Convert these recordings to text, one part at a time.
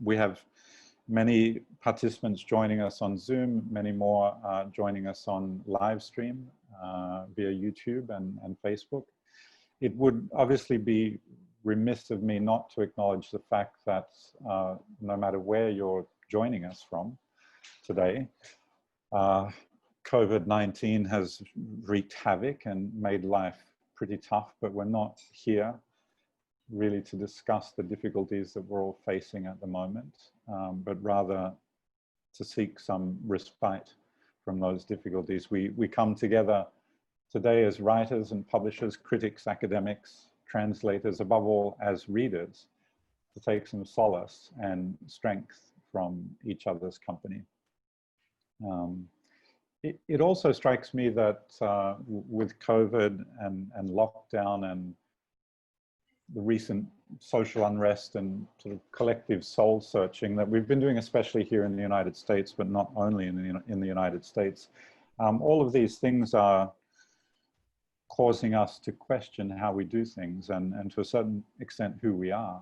We have many participants joining us on Zoom, many more joining us on live stream via YouTube and Facebook. It would obviously be remiss of me not to acknowledge the fact that no matter where you're joining us from today, COVID-19 has wreaked havoc and made life pretty tough, but we're not here really to discuss the difficulties that we're all facing at the moment, but rather to seek some respite from those difficulties. We come together today as writers and publishers, critics, academics, translators, above all as readers, to take some solace and strength from each other's company. It also strikes me that with COVID and lockdown and the recent social unrest and sort of collective soul searching that we've been doing, especially here in the United States, but not only in the United States, all of these things are causing us to question how we do things and to a certain extent who we are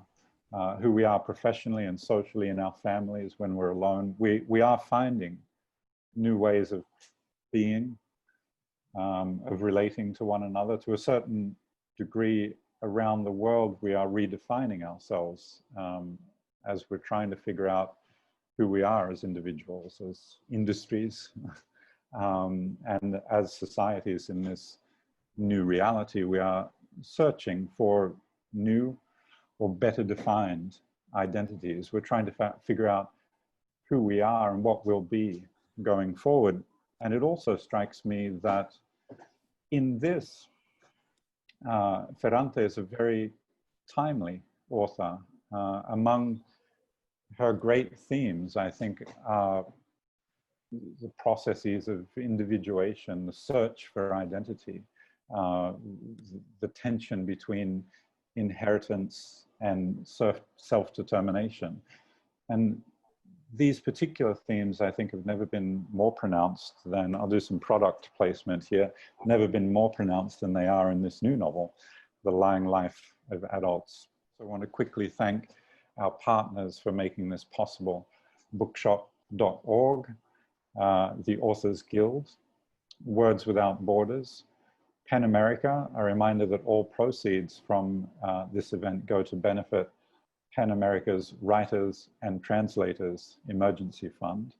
professionally and socially in our families when we're alone. We are finding new ways of being, of relating to one another. To a certain degree around the world, we are redefining ourselves as we're trying to figure out who we are as individuals, as industries, and as societies in this new reality. We are searching for new or better defined identities. We're trying to figure out who we are and what we'll be going forward. And it also strikes me that in this, Ferrante is a very timely author. Among her great themes, I think, are the processes of individuation, the search for identity, the tension between inheritance and self-determination. And these particular themes, I think, have never been more pronounced than, I'll do some product placement here, never been more pronounced than they are in this new novel, The Lying Life of Adults. So I want to quickly thank our partners for making this possible. Bookshop.org, the Authors Guild, Words Without Borders, PEN America, a reminder that all proceeds from this event go to benefit PEN America's Writers and Translators Emergency Fund.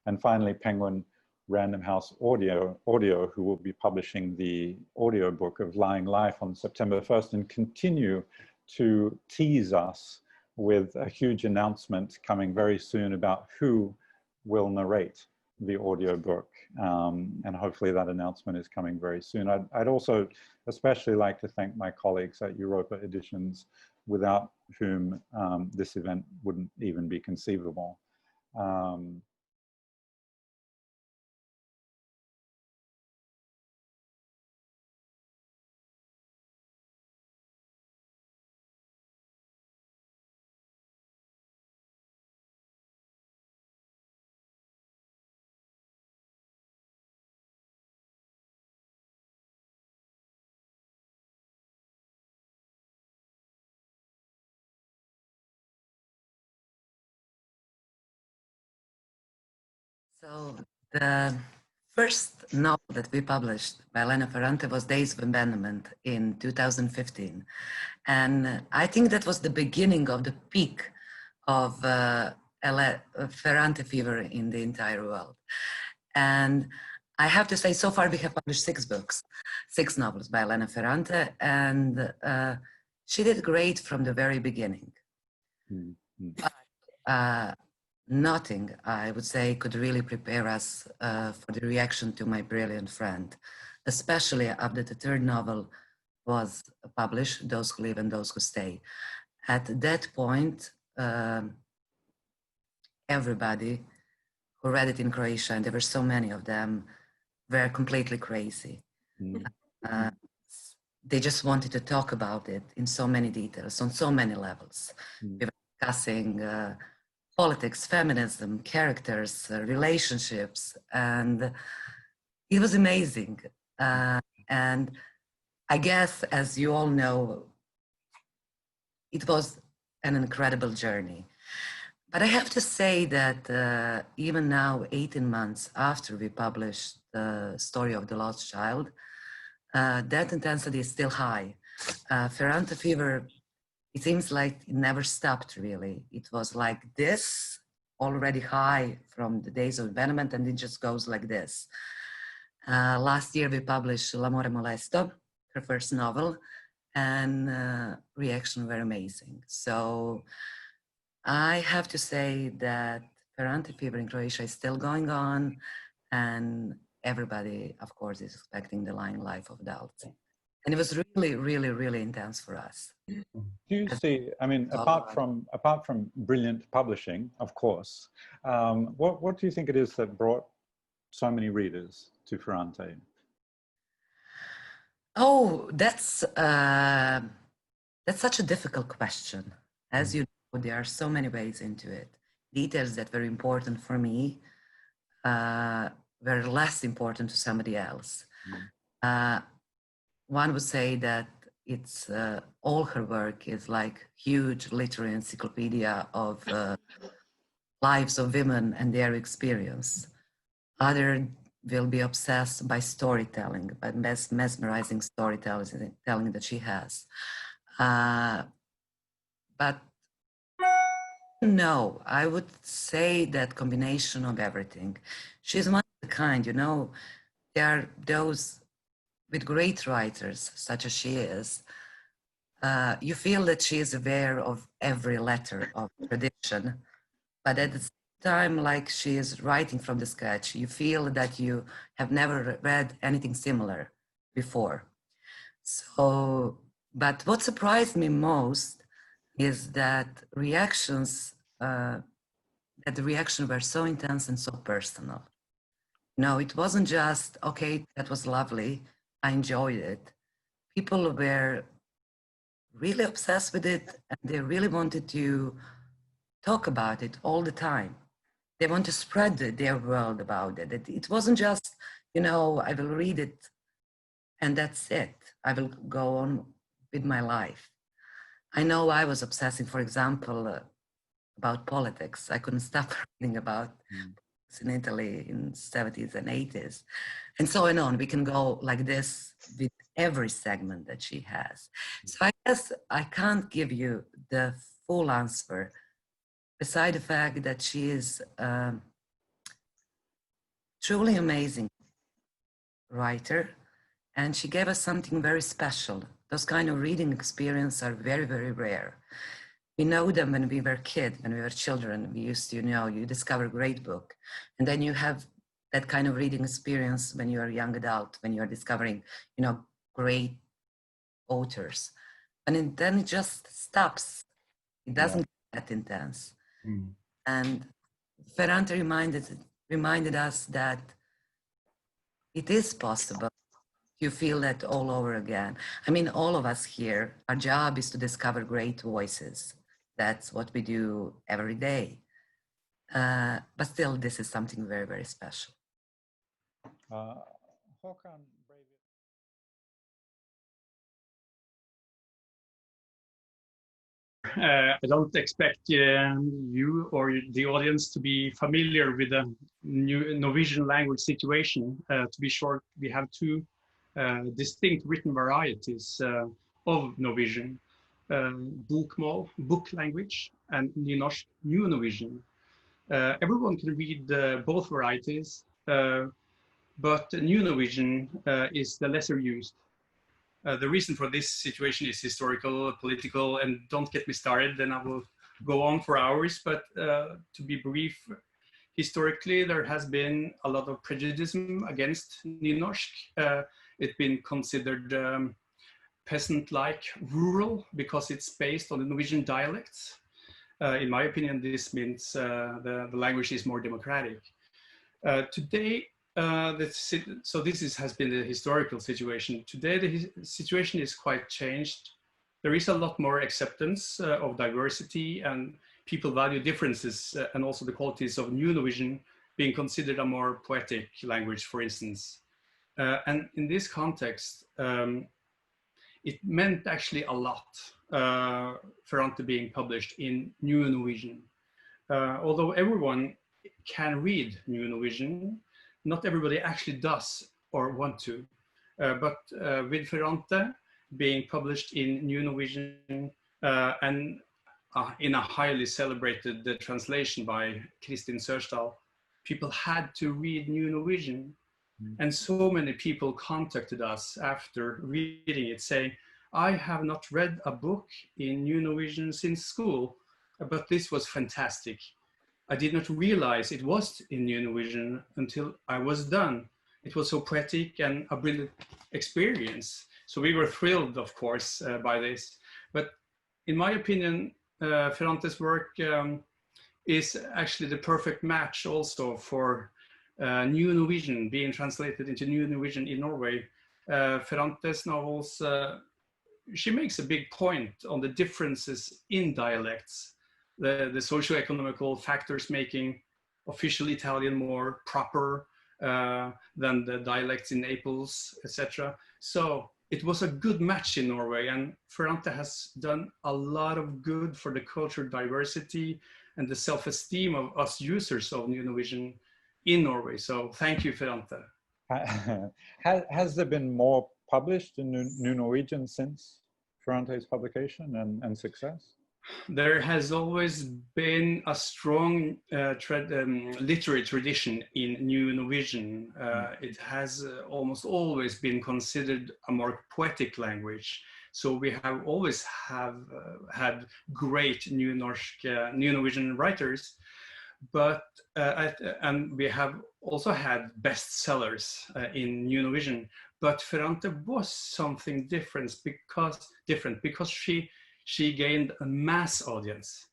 And finally, Penguin Random House Audio, who will be publishing the audiobook of Lying Life on September 1st and continue to tease us with a huge announcement coming very soon about who will narrate the audiobook. And hopefully that announcement is coming very soon. I'd also especially like to thank my colleagues at Europa Editions, without whom this event wouldn't even be conceivable. So the first novel that we published by Elena Ferrante was Days of Abandonment in 2015. And I think that was the beginning of the peak of Ferrante fever in the entire world. And I have to say, so far we have published 6 books, 6 novels by Elena Ferrante, and she did great from the very beginning. But, nothing, I would say, could really prepare us for the reaction to My Brilliant Friend, especially after the 3rd novel was published, Those Who Live and Those Who Stay. At that point, everybody who read it in Croatia, and there were so many of them, were completely crazy. They just wanted to talk about it in so many details, on so many levels. We were discussing politics, feminism, characters, relationships, and it was amazing. And I guess, as you all know, it was an incredible journey. But I have to say that even now, 18 months after we published the story of the lost child, that intensity is still high. Ferrante fever, it seems like it never stopped really. It was like this, already high from the days of environment, and it just goes like this. Last year we published L'amore molesto, her first novel, and reaction were amazing. So I have to say that Ferrante fever in Croatia is still going on, and everybody, of course, is expecting the lying life of adults. And it was really, really, really intense for us. Do you see, I mean, apart from brilliant publishing, of course, what do you think it is that brought so many readers to Ferrante? Oh, that's such a difficult question. As you know, there are so many ways into it. Details that were important for me were less important to somebody else. One would say that it's all her work is like huge literary encyclopedia of lives of women and their experience. Other will be obsessed by storytelling, by mesmerizing storytelling that she has. But no, I would say that combination of everything. She's one of the kind, you know, there are those with great writers, such as she is, you feel that she is aware of every letter of tradition, but at the same time, like she is writing from the sketch, you feel that you have never read anything similar before. So, but what surprised me most is that the reactions were so intense and so personal. No, it wasn't just, okay, that was lovely, I enjoyed it. People were really obsessed with it, and they really wanted to talk about it all the time. They want to spread their world about it. It wasn't just, you know, I will read it and that's it. I will go on with my life. I know I was obsessing, for example, about politics. I couldn't stop reading about in Italy in the 70s and 80s, and so on. We can go like this with every segment that she has. So I guess I can't give you the full answer, beside the fact that she is truly amazing writer, and she gave us something very special. Those kind of reading experiences are very, very rare. We know them when we were kids, when we were children. We used to, you know, you discover a great book, and then you have that kind of reading experience when you're a young adult, when you're discovering, you know, great authors. And then it just stops. It doesn't get that intense. And Ferrante reminded us that it is possible to feel that all over again. I mean, all of us here, our job is to discover great voices. That's what we do every day. But still, this is something very, very special. I don't expect you or the audience to be familiar with the new Norwegian language situation. To be short, we have two distinct written varieties of Norwegian, bokmål, book language, and nynorsk, new Norwegian. Everyone can read both varieties, but new Norwegian is the lesser used. The reason for this situation is historical, political, and don't get me started, then I will go on for hours. But to be brief, historically, there has been a lot of prejudice against nynorsk. It's been considered peasant-like, rural, because it's based on the Norwegian dialects. In my opinion, this means the language is more democratic. Today, so this has been the historical situation. Today, the situation is quite changed. There is a lot more acceptance of diversity, and people value differences and also the qualities of new Norwegian being considered a more poetic language, for instance. And in this context, it meant actually a lot, Ferrante being published in new Norwegian. although everyone can read New Norwegian, not everybody actually does or want to. But with Ferrante being published in New Norwegian and in a highly celebrated translation by Kristin Sørsdal, people had to read New Norwegian. And so many people contacted us after reading it saying, I have not read a book in New Norwegian since school, but this was fantastic. I did not realize it was in New Norwegian until I was done. It was so poetic and a brilliant experience. So we were thrilled, of course, by this. But in my opinion, Ferrante's work is actually the perfect match also for New Norwegian, being translated into New Norwegian in Norway. Ferrante's novels, she makes a big point on the differences in dialects, the socio-economical factors making official Italian more proper than the dialects in Naples, etc. So it was a good match in Norway, and Ferrante has done a lot of good for the cultural diversity and the self-esteem of us users of New Norwegian in Norway. So thank you, Ferrante. Has there been more published in New Norwegian since Ferrante's publication and success? There has always been a strong literary tradition in New Norwegian. It has almost always been considered a more poetic language. So we have always had great New Norwegian writers, but and we have also had bestsellers in New Norwegian. But Ferrante was something different because she gained a mass audience.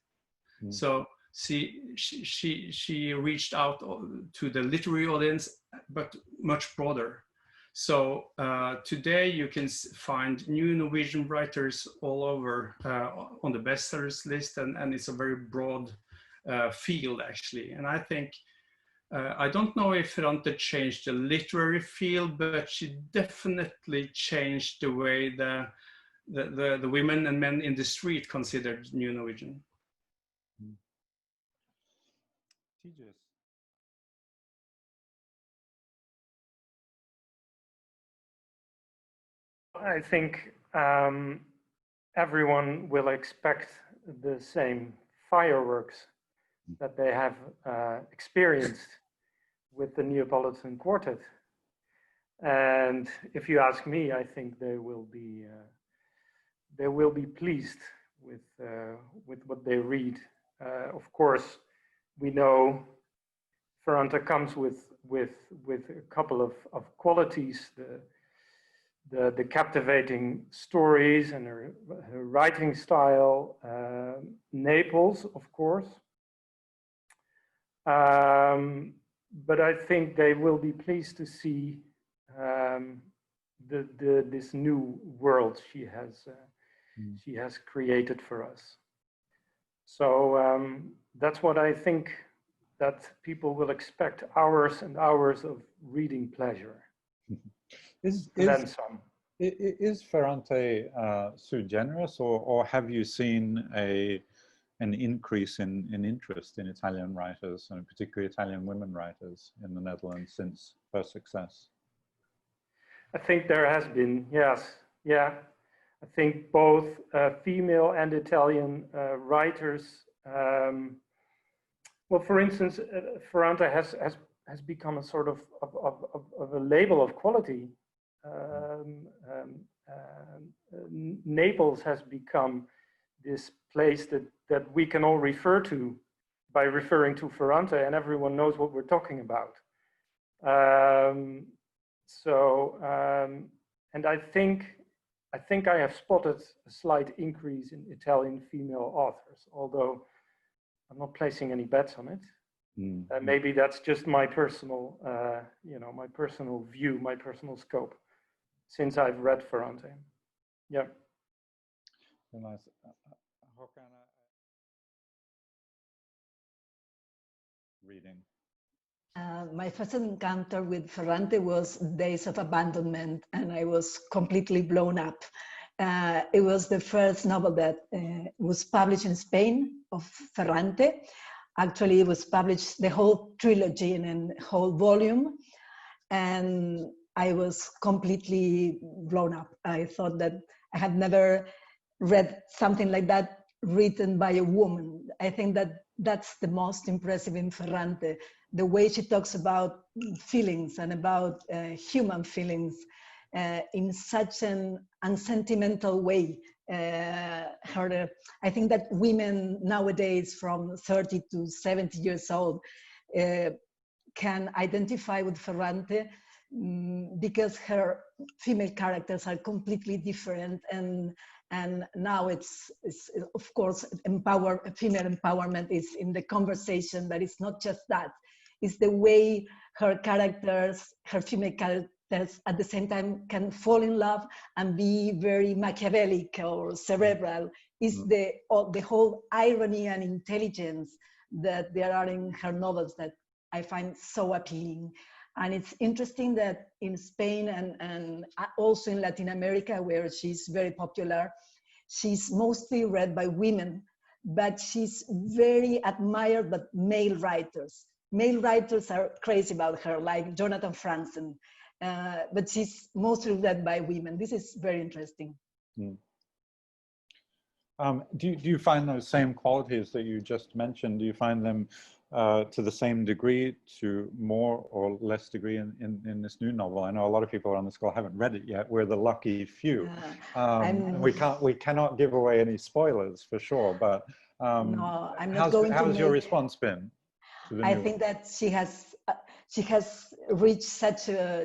So she reached out to the literary audience, but much broader. So today you can find New Norwegian writers all over on the bestsellers list, and it's a very broad field actually. And I think, I don't know if Ferrante changed the literary field, but she definitely changed the way the women and men in the street considered New Norwegian. THIJS. I think everyone will expect the same fireworks that they have experienced with the Neapolitan quartet. And if you ask me, I think they will be pleased with what they read. Of course, we know Ferrante comes with a couple of qualities: the captivating stories and her writing style. Naples, of course. But I think they will be pleased to see this new world she has created for us. So that's what I think that people will expect: hours and hours of reading pleasure. Then some. Is Ferrante so generous, or have you seen an increase in interest in Italian writers, and particularly Italian women writers in the Netherlands since her success? I think there has been, yes. Yeah. I think both female and Italian writers, well, for instance, Ferrante has become a sort of a label of quality. Naples has become this place that we can all refer to by referring to Ferrante, and everyone knows what we're talking about. And I think I have spotted a slight increase in Italian female authors, although I'm not placing any bets on it. Maybe that's just my personal, my personal view, my personal scope, since I've read Ferrante. Yeah. Very nice. Roxana, reading. My first encounter with Ferrante was Days of Abandonment, and I was completely blown up. It was the first novel that was published in Spain of Ferrante. Actually, it was published, the whole trilogy in a whole volume, and I was completely blown up. I thought that I had never read something like that written by a woman. I think that that's the most impressive in Ferrante, the way she talks about feelings and about human feelings in such an unsentimental way. I think that women nowadays from 30 to 70 years old can identify with Ferrante because her female characters are completely different, and now it's of course female empowerment is in the conversation, but it's not just that. It's the way her characters, her female characters, at the same time can fall in love and be very Machiavellic or cerebral. It's the whole irony and intelligence that there are in her novels that I find so appealing. And it's interesting that in Spain and also in Latin America, where she's very popular, she's mostly read by women, but she's very admired by male writers. Male writers are crazy about her, like Jonathan Franzen, but she's mostly read by women. This is very interesting. Mm. Do you find those same qualities that you just mentioned, do you find them to the same degree, to more or less degree in this new novel? I know a lot of people on this call haven't read it yet. We're the lucky few. And we cannot give away any spoilers for sure, but no, I'm not going to how's your response been? I think that she has reached such an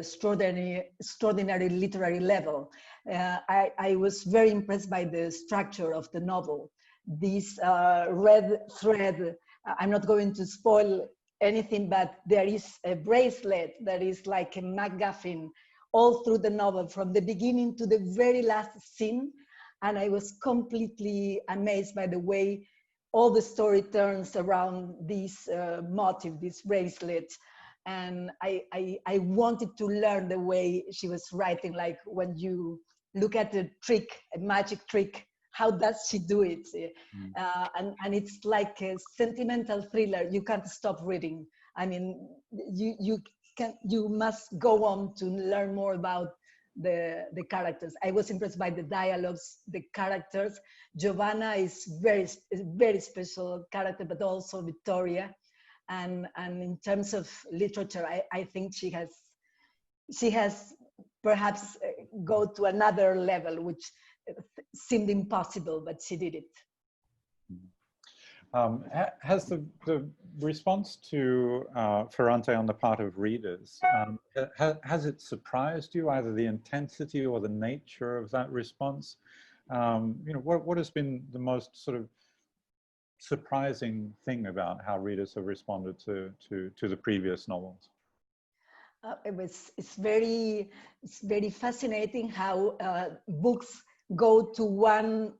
extraordinary literary level. I was very impressed by the structure of the novel. This red thread, I'm not going to spoil anything, but there is a bracelet that is like a MacGuffin all through the novel, from the beginning to the very last scene. And I was completely amazed by the way all the story turns around this motif, this bracelet. And I wanted to learn the way she was writing, like when you look at a trick, a magic trick, how does she do it? And it's like a sentimental thriller. You can't stop reading. I mean, you must go on to learn more about the characters. I was impressed by the dialogues, the characters. Giovanna is very special character, but also Vittoria. And in terms of literature, I think she has perhaps go to another level, which seemed impossible, but she did it. Has the response to Ferrante on the part of readers, has it surprised you, either the intensity or the nature of that response? You know, what has been the most sort of surprising thing about how readers have responded to the previous novels? It's very fascinating how books go to one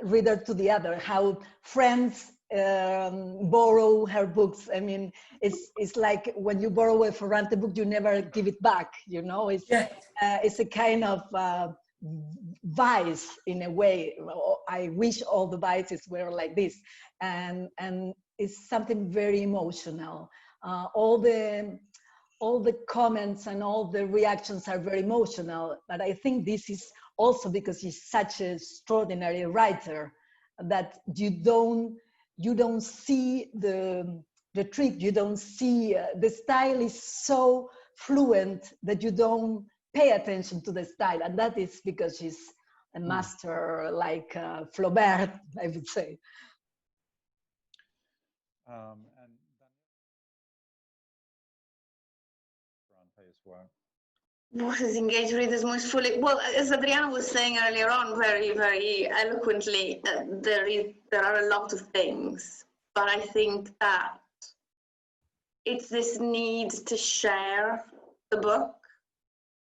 reader to the other, how friends borrow her books. I mean, it's like when you borrow a Ferrante book, you never give it back, you know? It's a kind of vice in a way. I wish all the vices were like this. And it's something very emotional. All the comments and all the reactions are very emotional, but I think this is also because he's such an extraordinary writer that you don't see the trick, you don't see, the style is so fluent that you don't pay attention to the style, and that is because she's a master like Flaubert, I would say. And Ferrante's work. What has engaged readers most fully? Well, as Adriana was saying earlier on, very, very eloquently, there are a lot of things, but I think that it's this need to share the book,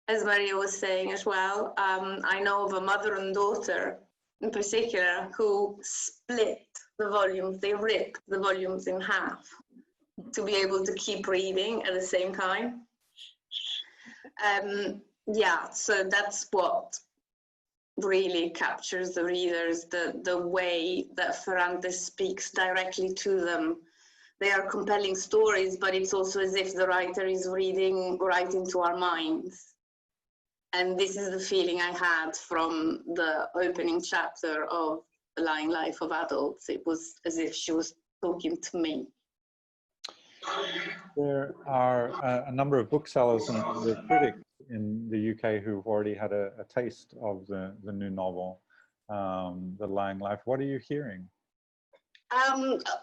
as Maria was saying as well. I know of a mother and daughter in particular who split the volumes, they ripped the volumes in half to be able to keep reading at the same time. Yeah, so that's what really captures the readers, the way that Ferrante speaks directly to them they are compelling stories, but it's also as if the writer is reading right into our minds. And this is the feeling I had from the opening chapter of The Lying Life of Adults. It was as if she was talking to me. There are a number of booksellers and the critics in the UK who've already had a taste of the new novel, The Lying Life. What are you hearing?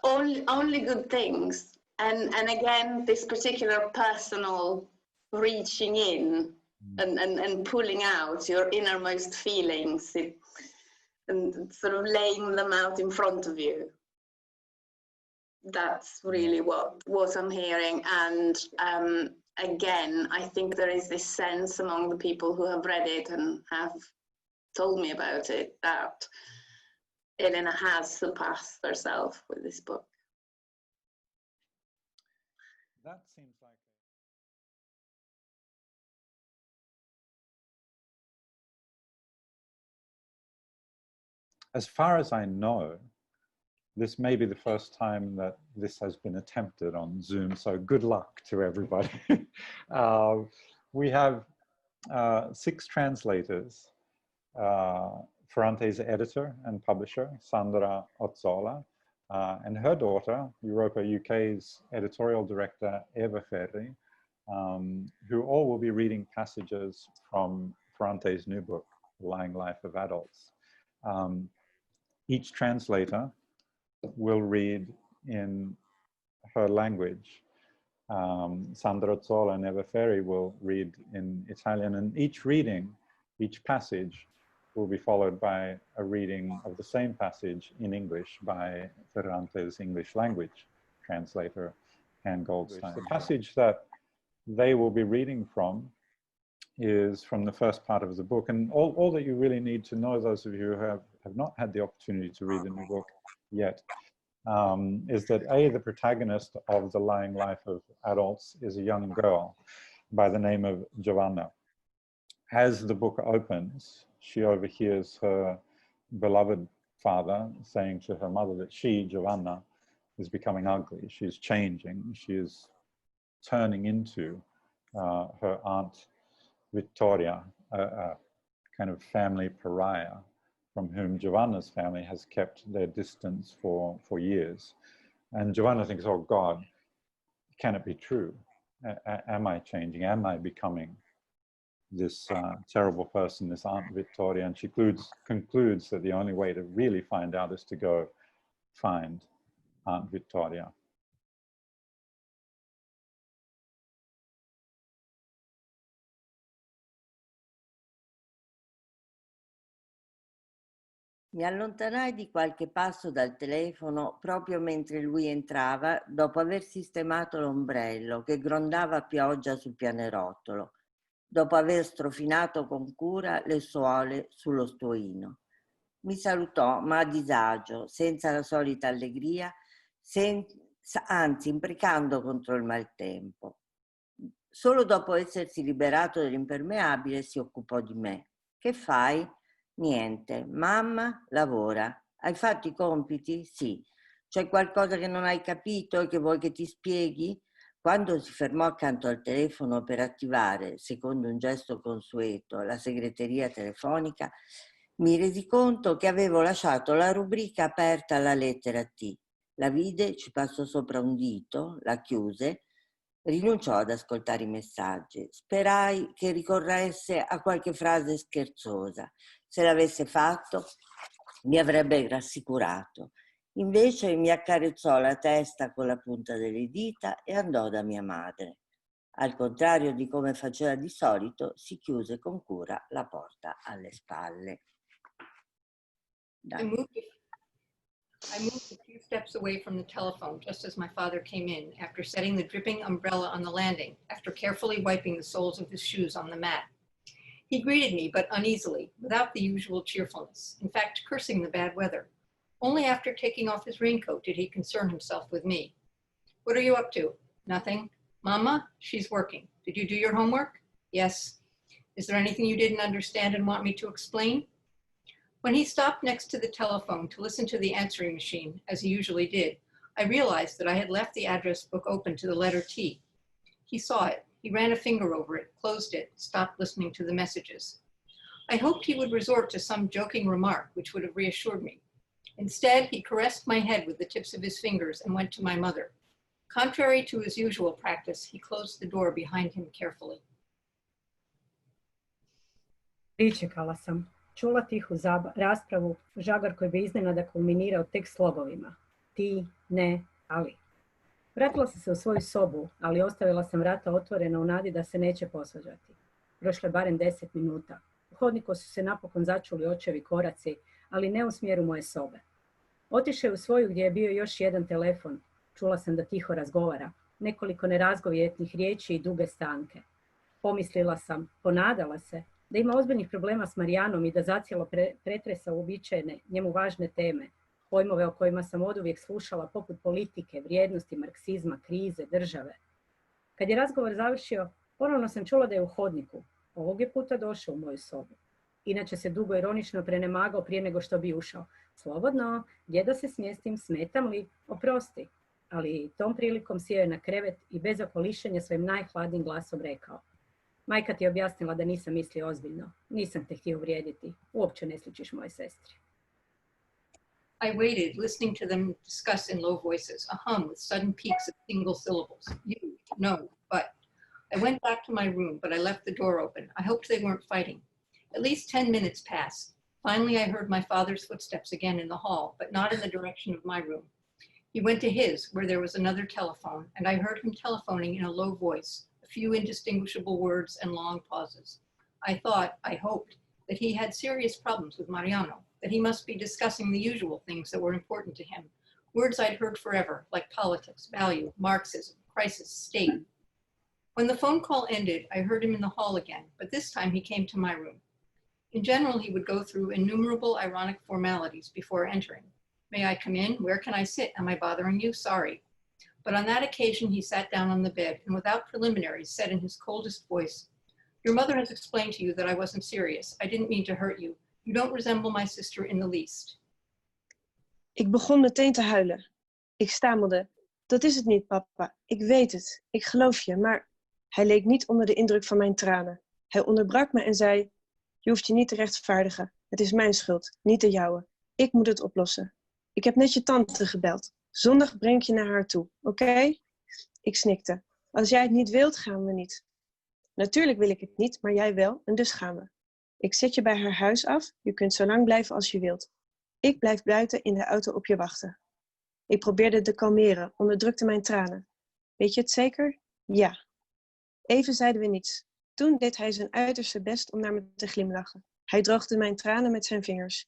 Only good things. And again, this particular personal reaching in and pulling out your innermost feelings and sort of laying them out in front of you. That's really what I'm hearing. And again, I think there is this sense among the people who have read it and have told me about it that Elena has surpassed herself with this book. That seems like as far as I know, this may be the first time that this has been attempted on Zoom, so good luck to everybody. We have 6 translators, Ferrante's editor and publisher, Sandra Ozzola, and her daughter, Europa UK's editorial director, Eva Ferri, who all will be reading passages from Ferrante's new book, The Lying Life of Adults. Each translator will read in her language. Sandra Ozzola and Eva Ferri will read in Italian, and each reading, each passage, will be followed by a reading of the same passage in English by Ferrante's English language translator, Ann Goldstein. The passage that they will be reading from is from the first part of the book, and all that you really need to know, those of you who have not had the opportunity to read the new book yet, is that the protagonist of The Lying Life of Adults is a young girl by the name of Giovanna. As the book opens, she overhears her beloved father saying to her mother that she, Giovanna, is becoming ugly. She is changing. She is turning into her aunt Vittoria, a kind of family pariah from whom Giovanna's family has kept their distance for years. And Giovanna thinks, oh God, can it be true? Am I changing? Am I becoming this terrible person, this Aunt Vittoria? And she concludes that the only way to really find out is to go find Aunt Vittoria. Mi allontanai di qualche passo dal telefono proprio mentre lui entrava, dopo aver sistemato l'ombrello che grondava a pioggia sul pianerottolo, dopo aver strofinato con cura le suole sullo stuoino. Mi salutò, ma a disagio, senza la solita allegria, anzi imprecando contro il maltempo. Solo dopo essersi liberato dell'impermeabile si occupò di me. Che fai? Niente. Mamma lavora. Hai fatto i compiti? Sì. C'è qualcosa che non hai capito e che vuoi che ti spieghi? Quando si fermò accanto al telefono per attivare, secondo un gesto consueto, la segreteria telefonica, mi resi conto che avevo lasciato la rubrica aperta alla lettera T. La vide, ci passò sopra un dito, la chiuse, rinunciò ad ascoltare i messaggi. Sperai che ricorresse a qualche frase scherzosa. Se l'avesse fatto, mi avrebbe rassicurato. Invece mi accarezzò la testa con la punta delle dita e andò da mia madre. Al contrario di come faceva di solito, si chiuse con cura la porta alle spalle. I moved a few steps away from the telephone just as my father came in, after setting the dripping umbrella on the landing, after carefully wiping the soles of his shoes on the mat. He greeted me, but uneasily, without the usual cheerfulness, in fact, cursing the bad weather. Only after taking off his raincoat did he concern himself with me. What are you up to? Nothing. Mama? She's working. Did you do your homework? Yes. Is there anything you didn't understand and want me to explain? When he stopped next to the telephone to listen to the answering machine, as he usually did, I realized that I had left the address book open to the letter T. He saw it. He ran a finger over it, closed it, stopped listening to the messages. I hoped he would resort to some joking remark which would have reassured me. Instead, he caressed my head with the tips of his fingers and went to my mother. Contrary to his usual practice, he closed the door behind him carefully. Pričekala sam. Čula tihu raspravu, žagar koji bi iznenada kulminirao tek slobovima. Ti, ne, ali. Vratila sam se u svoju sobu, ali ostavila sam vrata otvorena u nadi da se neće posvađati. Prošlo je barem 10 minuta. U hodniku su se napokon začuli očevi koraci, ali ne u smjeru moje sobe. Otišao je u svoju gdje je bio još jedan telefon. Čula sam da tiho razgovara, nekoliko nerazgovjetnih riječi i duge stanke. Pomislila sam, ponadala se, da ima ozbiljnih problema s Marijanom i da zacijelo pretresa uobičajene, njemu važne teme, pojmove o kojima sam oduvijek slušala poput politike, vrijednosti, marksizma, krize, države. Kad je razgovor završio, ponovno sam čula da je u hodniku. Ovog je puta došao u moju sobu. Inače se dugo ironično prenemagao prije nego što bi ušao. Slobodno, gdje da se smjestim, smetam li, oprosti. Ali tom prilikom sjeo je na krevet i bez okolišenja svojim najhladnijim glasom rekao: Majka ti je objasnila da nisam mislio ozbiljno. Nisam te htio uvrijediti. Uopće ne sličiš moje sestri. I waited, listening to them discuss in low voices, a hum with sudden peaks of single syllables. You, no, but. I went back to my room, but I left the door open. I hoped they weren't fighting. At least 10 minutes passed. Finally, I heard my father's footsteps again in the hall, but not in the direction of my room. He went to his, where there was another telephone, and I heard him telephoning in a low voice, a few indistinguishable words and long pauses. I thought, I hoped, that he had serious problems with Mariano, that he must be discussing the usual things that were important to him, words I'd heard forever, like politics, value, Marxism, crisis, state. When the phone call ended, I heard him in the hall again, but this time he came to my room. In general, he would go through innumerable ironic formalities before entering. May I come in? Where can I sit? Am I bothering you? Sorry. But on that occasion, he sat down on the bed and without preliminaries said in his coldest voice, Your mother has explained to you that I wasn't serious. I didn't mean to hurt you. You don't resemble my sister in the least. Ik begon meteen te huilen. Ik stamelde. Dat is het niet, papa. Ik weet het. Ik geloof je, maar... Hij leek niet onder de indruk van mijn tranen. Hij onderbrak me en zei... Je hoeft je niet te rechtvaardigen. Het is mijn schuld, niet de jouwe. Ik moet het oplossen. Ik heb net je tante gebeld. Zondag breng ik je naar haar toe, oké? Ik snikte. Als jij het niet wilt, gaan we niet. Natuurlijk wil ik het niet, maar jij wel en dus gaan we. Ik zet je bij haar huis af. Je kunt zo lang blijven als je wilt. Ik blijf buiten in de auto op je wachten. Ik probeerde te kalmeren, onderdrukte mijn tranen. Weet je het zeker? Ja. Even zeiden we niets. Toen deed hij zijn uiterste best om naar me te glimlachen. Hij droogde mijn tranen met zijn vingers.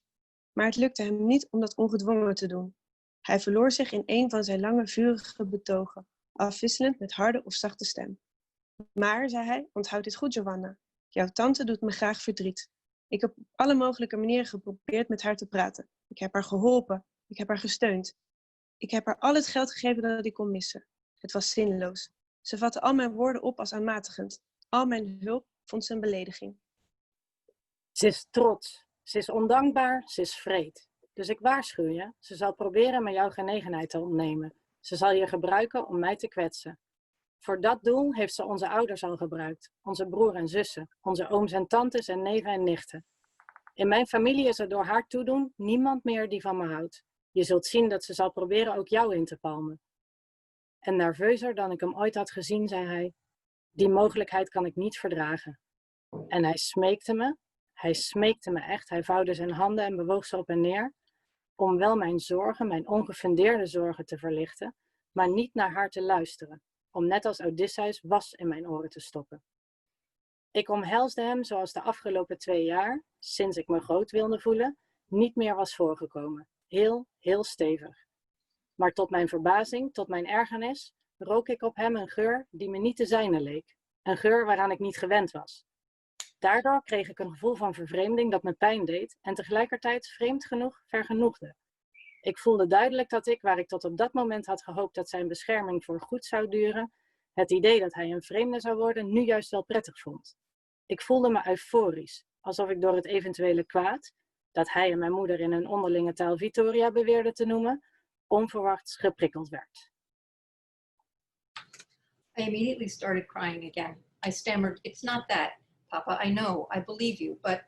Maar het lukte hem niet om dat ongedwongen te doen. Hij verloor zich in een van zijn lange vurige betogen, afwisselend met harde of zachte stem. Maar, zei hij, onthoud dit goed, Giovanna. Jouw tante doet me graag verdriet. Ik heb op alle mogelijke manieren geprobeerd met haar te praten. Ik heb haar geholpen. Ik heb haar gesteund. Ik heb haar al het geld gegeven dat ik kon missen. Het was zinloos. Ze vatte al mijn woorden op als aanmatigend. Al mijn hulp vond ze een belediging. Ze is trots. Ze is ondankbaar. Ze is wreed. Dus ik waarschuw je. Ze zal proberen me jouw genegenheid te ontnemen. Ze zal je gebruiken om mij te kwetsen. Voor dat doel heeft ze onze ouders al gebruikt. Onze broer en zussen. Onze ooms en tantes en neven en nichten. In mijn familie is er door haar toedoen niemand meer die van me houdt. Je zult zien dat ze zal proberen ook jou in te palmen. En nerveuzer dan ik hem ooit had gezien, zei hij. Die mogelijkheid kan ik niet verdragen. En hij smeekte me echt. Hij vouwde zijn handen en bewoog ze op en neer. Om wel mijn zorgen, mijn ongefundeerde zorgen te verlichten. Maar niet naar haar te luisteren. Om net als Odysseus was in mijn oren te stoppen. Ik omhelsde hem zoals de afgelopen 2 jaar, sinds ik me groot wilde voelen, niet meer was voorgekomen. Heel, heel stevig. Maar tot mijn verbazing, tot mijn ergernis, rook ik op hem een geur die me niet de zijne leek. Een geur waaraan ik niet gewend was. Daardoor kreeg ik een gevoel van vervreemding dat me pijn deed en tegelijkertijd vreemd genoeg vergenoegde. Ik voelde duidelijk dat ik, waar ik tot op dat moment had gehoopt dat zijn bescherming voor goed zou duren, het idee dat hij een vreemde zou worden nu juist wel prettig vond. Ik voelde me euforisch, alsof ik door het eventuele kwaad, dat hij en mijn moeder in hun onderlinge taal Vittoria beweerden te noemen, onverwachts geprikkeld werd. I immediately started crying again. I stammered, "It's not that, Papa, I know, I believe you," but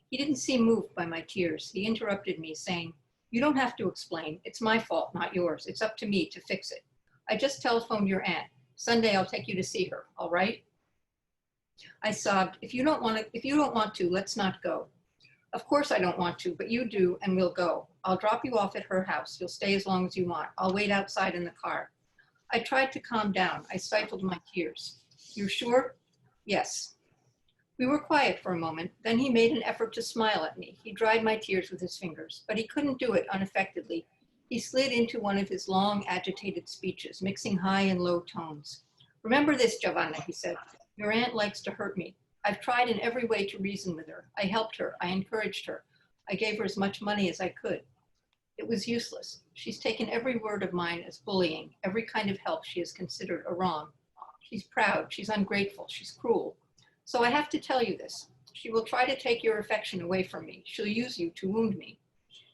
he didn't seem moved by my tears. He interrupted me saying, "You don't have to explain. It's my fault, not yours. It's up to me to fix it. I just telephoned your aunt. Sunday I'll take you to see her, all right?" I sobbed, if you don't want to, let's not go." "Of course I don't want to, but you do, and we'll go. I'll drop you off at her house. You'll stay as long as you want. I'll wait outside in the car." I tried to calm down. I stifled my tears. "You're sure?" "Yes." We were quiet for a moment. Then he made an effort to smile at me. He dried my tears with his fingers, but he couldn't do it unaffectedly. He slid into one of his long, agitated speeches, mixing high and low tones. "Remember this, Giovanna," he said. "Your aunt likes to hurt me. I've tried in every way to reason with her. I helped her. I encouraged her. I gave her as much money as I could. It was useless. She's taken every word of mine as bullying. Every kind of help she has considered a wrong. She's proud. She's ungrateful. She's cruel. So I have to tell you this. She will try to take your affection away from me. She'll use you to wound me.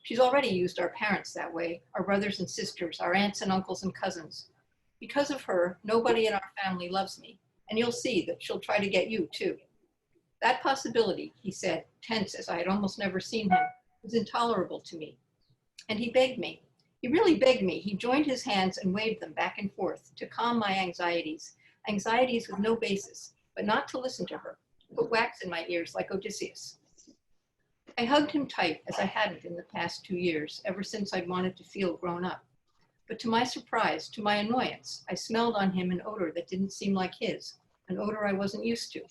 She's already used our parents that way, our brothers and sisters, our aunts and uncles and cousins. Because of her, nobody in our family loves me, and you'll see that she'll try to get you too." That possibility, he said, tense as I had almost never seen him, was intolerable to me. And he begged me. He really begged me. He joined his hands and waved them back and forth to calm my anxieties with no basis, but not to listen to her, put wax in my ears like Odysseus. I hugged him tight as I hadn't in the past 2 years, ever since I'd wanted to feel grown up. But to my surprise, to my annoyance, I smelled on him an odor that didn't seem like his, an odor I wasn't used to.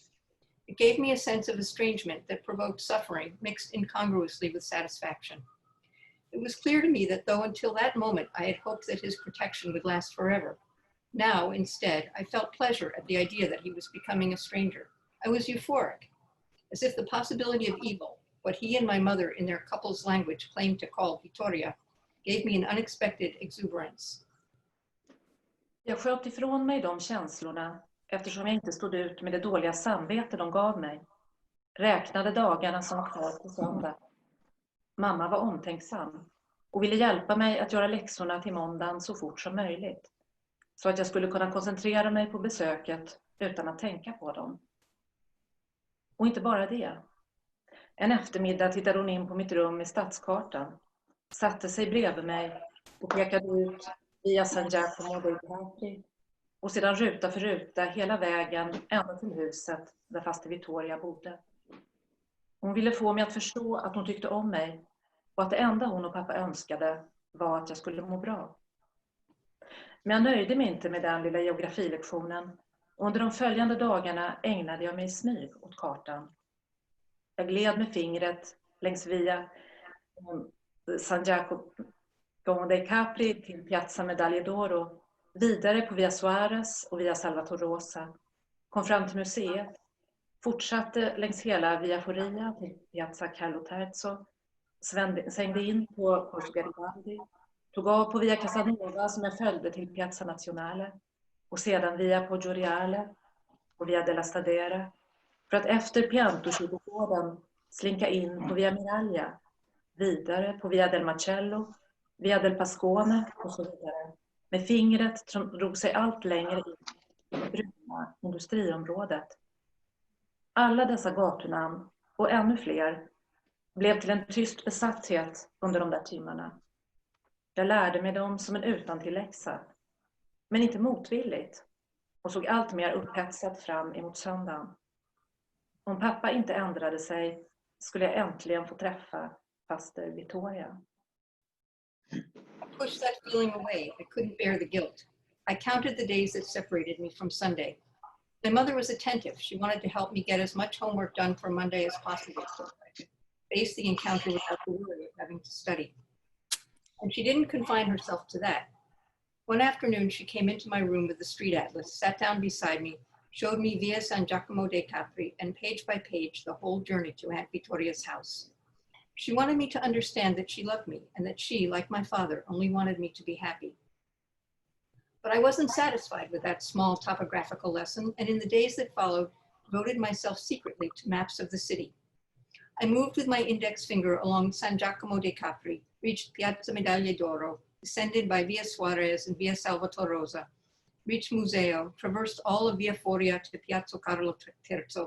It gave me a sense of estrangement that provoked suffering mixed incongruously with satisfaction. It was clear to me that though until that moment I had hoped that his protection would last forever, now instead I felt pleasure at the idea that he was becoming a stranger. I was euphoric, as if the possibility of evil, what he and my mother in their couple's language claimed to call Vittoria, gave me an unexpected exuberance. Jag sköt ifrån mig de känslorna eftersom jag inte stod ut med det dåliga samvete de gav mig. Räknade dagarna som var kvar på söndag. Mamma var omtänksam och ville hjälpa mig att göra läxorna till måndagen så fort som möjligt. Så att jag skulle kunna koncentrera mig på besöket utan att tänka på dem. Och inte bara det. En eftermiddag tittade hon in på mitt rum i stadskartan. Satte sig bredvid mig och pekade ut via San Giacomo dei Teatri och sedan ruta för ruta hela vägen ända till huset där faste Vittoria bodde. Hon ville få mig att förstå att hon tyckte om mig och att det enda hon och pappa önskade var att jag skulle må bra. Men jag nöjde mig inte med den lilla geografilektionen. Under de följande dagarna ägnade jag mig i smyg åt kartan. Jag gled med fingret längs via San Giacomo dei Capri till Piazza Medaglie d'Oro, vidare på Via Suarez och Via Salvatore Rosa, kom fram till museet, fortsatte längs hela Via Foria till Piazza Carlo Terzo, svängde in på Corso Garibaldi, tog av på Via Casanova som jag följde till Piazza Nazionale och sedan via Poggio Reale och Via della Stadera för att efter Pianto-kyrkogården slinka in på Via Miraglia, vidare på Via del Marcello, Via del Pascone och så vidare. Med fingret som drog sig allt längre in i det bruna industriområdet. Alla dessa gatunamn och ännu fler blev till en tyst besatthet under de där timmarna. Jag lärde mig dem som en utantilläxa, men inte motvilligt och såg allt mer upphetsat fram emot söndagen. Om pappa inte ändrade sig skulle jag äntligen få träffa faster Vittoria. I pushed that feeling away. I couldn't bear the guilt. I counted the days that separated me from Sunday. My mother was attentive. She wanted to help me get as much homework done for Monday as possible so I could face the encounter without the worry of having to study. And she didn't confine herself to that. One afternoon, she came into my room with the street atlas, sat down beside me, showed me Via San Giacomo dei Teatri, and page by page, the whole journey to Aunt Vittoria's house. She wanted me to understand that she loved me and that she, like my father, only wanted me to be happy. But I wasn't satisfied with that small topographical lesson, and in the days that followed, devoted myself secretly to maps of the city. I moved with my index finger along San Giacomo dei Capri, reached Piazza Medaglie d'Oro, descended by Via Suarez and Via Salvatore Rosa, reached Museo, traversed all of Via Foria to Piazza Carlo III,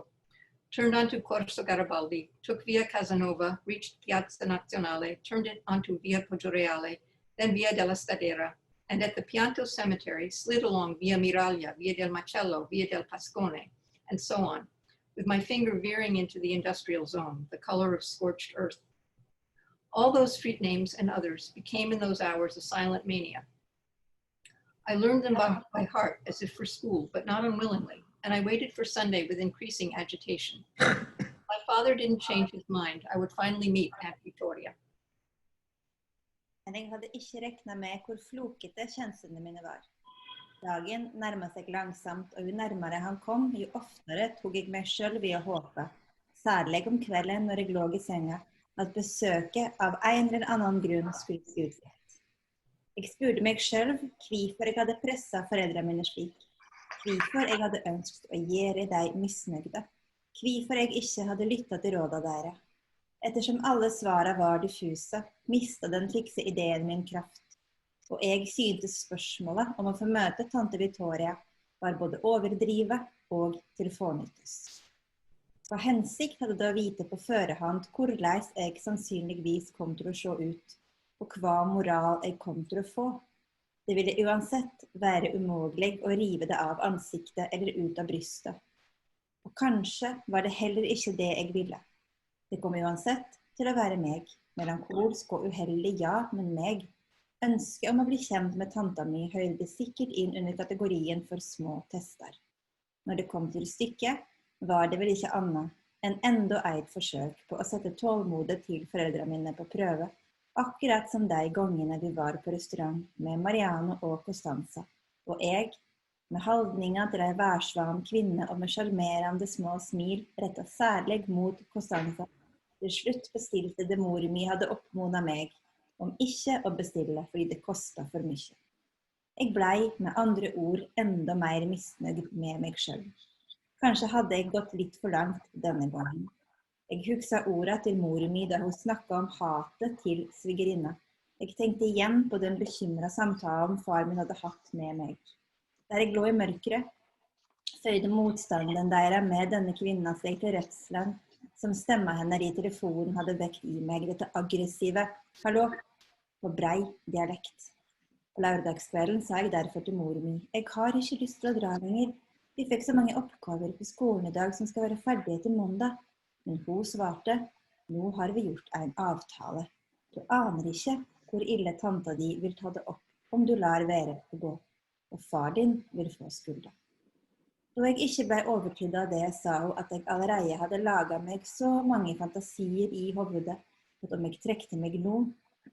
turned onto Corso Garibaldi, took Via Casanova, reached Piazza Nazionale, turned it onto Via Poggioreale, then Via della Stadera, and at the Pianto Cemetery slid along Via Miraglia, Via del Macello, Via del Pascone, and so on, with my finger veering into the industrial zone, the color of scorched earth. All those street names and others became in those hours a silent mania. I learned them by heart as if for school, but not unwillingly, and I waited for Sunday with increasing agitation. My father didn't change his mind. I would finally meet Aunt Victoria. Men jeg hadde ikke regnet med hvor flokete kjenslene mine var. Dagen nærmet seg langsomt, og jo nærmere han kom, jo oftere tog jeg meg selv i å håpe, særlig om kvelden når jeg lå i senga, at besøket av en eller annen grunn skulle se ut rett. Jeg spurte meg selv hvorfor jeg hadde presset foreldrene mine slik, hvorfor jeg hadde ønsket å gjøre dem misnøyde, hvorfor jeg ikke hadde lyttet til rådene deres. Ettersom alle svarene var diffuse, mistet den fikse ideen min kraft, og jeg syntes spørsmålet om å få møte tante Victoria var både overdrivet og tilfornyttes. Hva hensikt hadde det å vite på førehånd hvordan jeg sannsynligvis kom til å se ut, og hva moral jeg kom til å få? Det ville uansett være umulig å rive det av ansiktet eller ut av brystet. Og kanskje var det heller ikke det jeg ville. Det kom uansett til å være meg, melankolsk og uheldig, ja, men meg. Ønsket om å bli kjent med tanta mi høyde sikkert inn under kategorien for små tester. Når det kom til stykket, var det vel ikke annet enn enda et forsøk på å sette tålmodet til foreldrene mine på prøve, akkurat som de gangene vi var på restaurant med Mariano og Costanza, og jeg, med holdningen til en værsvan kvinne og med sjarmerende små smil, rettet særlig mot Costanza, til slutt bestilte det mor mi hadde oppmodet meg om ikke å bestille fordi det kostet for mye. Jeg blei med andre ord enda mer misnøyd med meg selv. Kanskje hadde jeg gått litt for langt denne gangen. Jeg husker ordet til mor mi da hun snakket om hatet til svigerinna. Jeg tenkte igjen på den bekymrede samtalen far min hadde hatt med meg. Der jeg lå i mørkere, føyde motstanden deres med denne kvinna seg til redselen, som stemma henne i telefonen hadde vekt i meg dette aggressive «Hallo» på brei dialekt. På lørdagskvelden sa jeg derfor til mor mi, jeg har ikke lyst til å dra lenger. Vi fikk så mange oppgaver på skolen i dag som skal være ferdige til mandag. Men hun svarte, nå har vi gjort en avtale. Du aner ikke hvor ille tanta di vil ta det opp om du lar være å gå. Og far din vil få skulda. Da jeg ikke ble overtydd av det, sa hun at jeg allerede hadde laget meg så mange fantasier i hovedet, at om jeg trekte meg nå,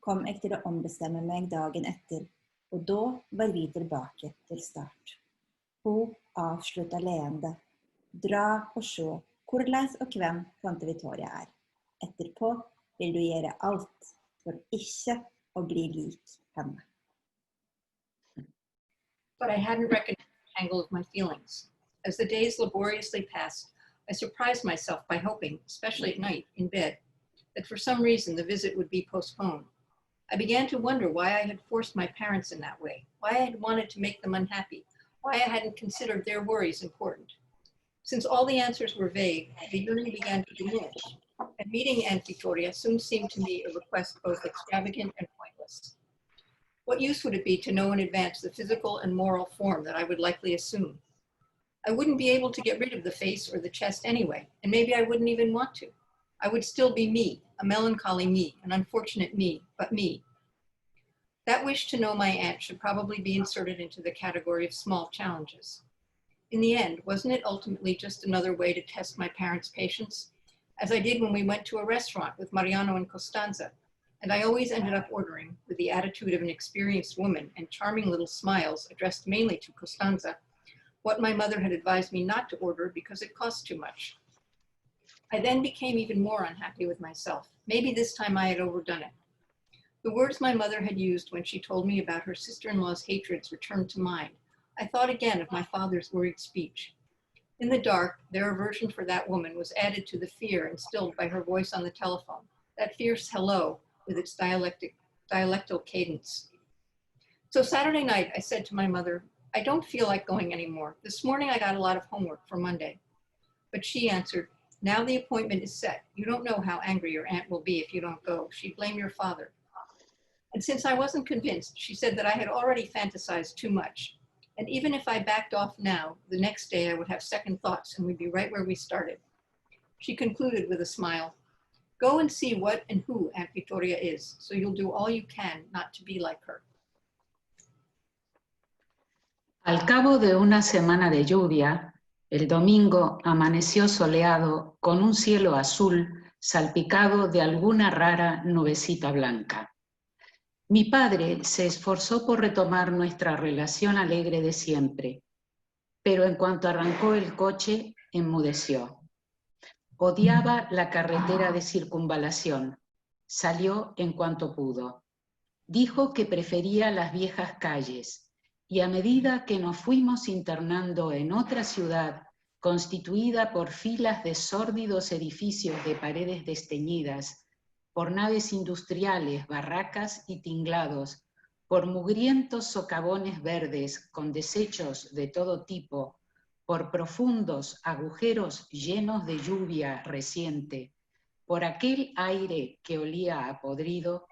kom jeg til å ombestemme meg dagen etter, og da var vi tilbake til start. Hun avsluttet leende. Dra og se hvordan og hvem tante Victoria er. Etterpå vil du gjøre alt for ikke å bli lik henne. But I hadn't recognized the tangle of my feelings. As the days laboriously passed, I surprised myself by hoping, especially at night in bed, that for some reason the visit would be postponed. I began to wonder why I had forced my parents in that way, why I had wanted to make them unhappy, why I hadn't considered their worries important. Since all the answers were vague, the yearning began to diminish, and meeting Aunt Victoria soon seemed to me a request both extravagant and pointless. What use would it be to know in advance the physical and moral form that I would likely assume? I wouldn't be able to get rid of the face or the chest anyway, and maybe I wouldn't even want to. I would still be me, a melancholy me, an unfortunate me, but me. That wish to know my aunt should probably be inserted into the category of small challenges. In the end, wasn't it ultimately just another way to test my parents' patience? As I did when we went to a restaurant with Mariano and Costanza, and I always ended up ordering, with the attitude of an experienced woman and charming little smiles addressed mainly to Costanza, what my mother had advised me not to order because it cost too much. I then became even more unhappy with myself. Maybe this time I had overdone it. The words my mother had used when she told me about her sister-in-law's hatreds returned to mind. I thought again of my father's worried speech. In the dark, their aversion for that woman was added to the fear instilled by her voice on the telephone, that fierce hello with its dialectal cadence. So Saturday night, I said to my mother, I don't feel like going anymore. This morning I got a lot of homework for Monday. But she answered, now the appointment is set. You don't know how angry your aunt will be if you don't go. She'd blame your father. And since I wasn't convinced, she said that I had already fantasized too much. And even if I backed off now, the next day I would have second thoughts and we'd be right where we started. She concluded with a smile, go and see what and who Aunt Vittoria is, so you'll do all you can not to be like her. Al cabo de una semana de lluvia, el domingo amaneció soleado con un cielo azul salpicado de alguna rara nubecita blanca. Mi padre se esforzó por retomar nuestra relación alegre de siempre, pero en cuanto arrancó el coche, enmudeció. Odiaba la carretera de circunvalación. Salió en cuanto pudo. Dijo que prefería las viejas calles, y a medida que nos fuimos internando en otra ciudad constituida por filas de sórdidos edificios de paredes desteñidas, por naves industriales, barracas y tinglados, por mugrientos socavones verdes con desechos de todo tipo, por profundos agujeros llenos de lluvia reciente, por aquel aire que olía a podrido,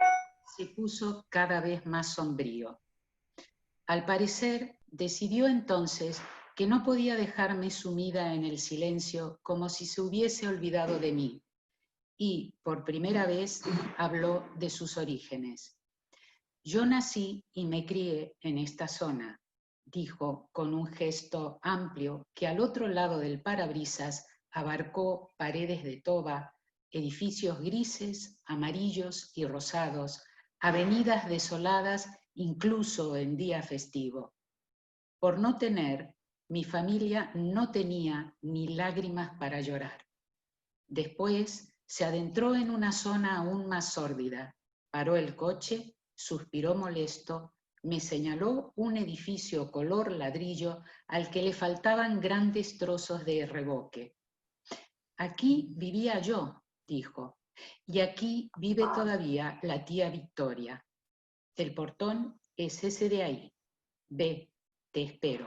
se puso cada vez más sombrío. Al parecer, decidió entonces que no podía dejarme sumida en el silencio como si se hubiese olvidado de mí, y, por primera vez, habló de sus orígenes. Yo nací y me crié en esta zona, dijo con un gesto amplio que al otro lado del parabrisas abarcó paredes de toba, edificios grises, amarillos y rosados, avenidas desoladas incluso en día festivo. Por no tener, mi familia no tenía ni lágrimas para llorar. Después se adentró en una zona aún más sórdida, paró el coche, suspiró molesto, me señaló un edificio color ladrillo al que le faltaban grandes trozos de revoque. Aquí vivía yo, dijo, y aquí vive todavía la tía Victoria. El portón es ese de ahí. Ve, te espero.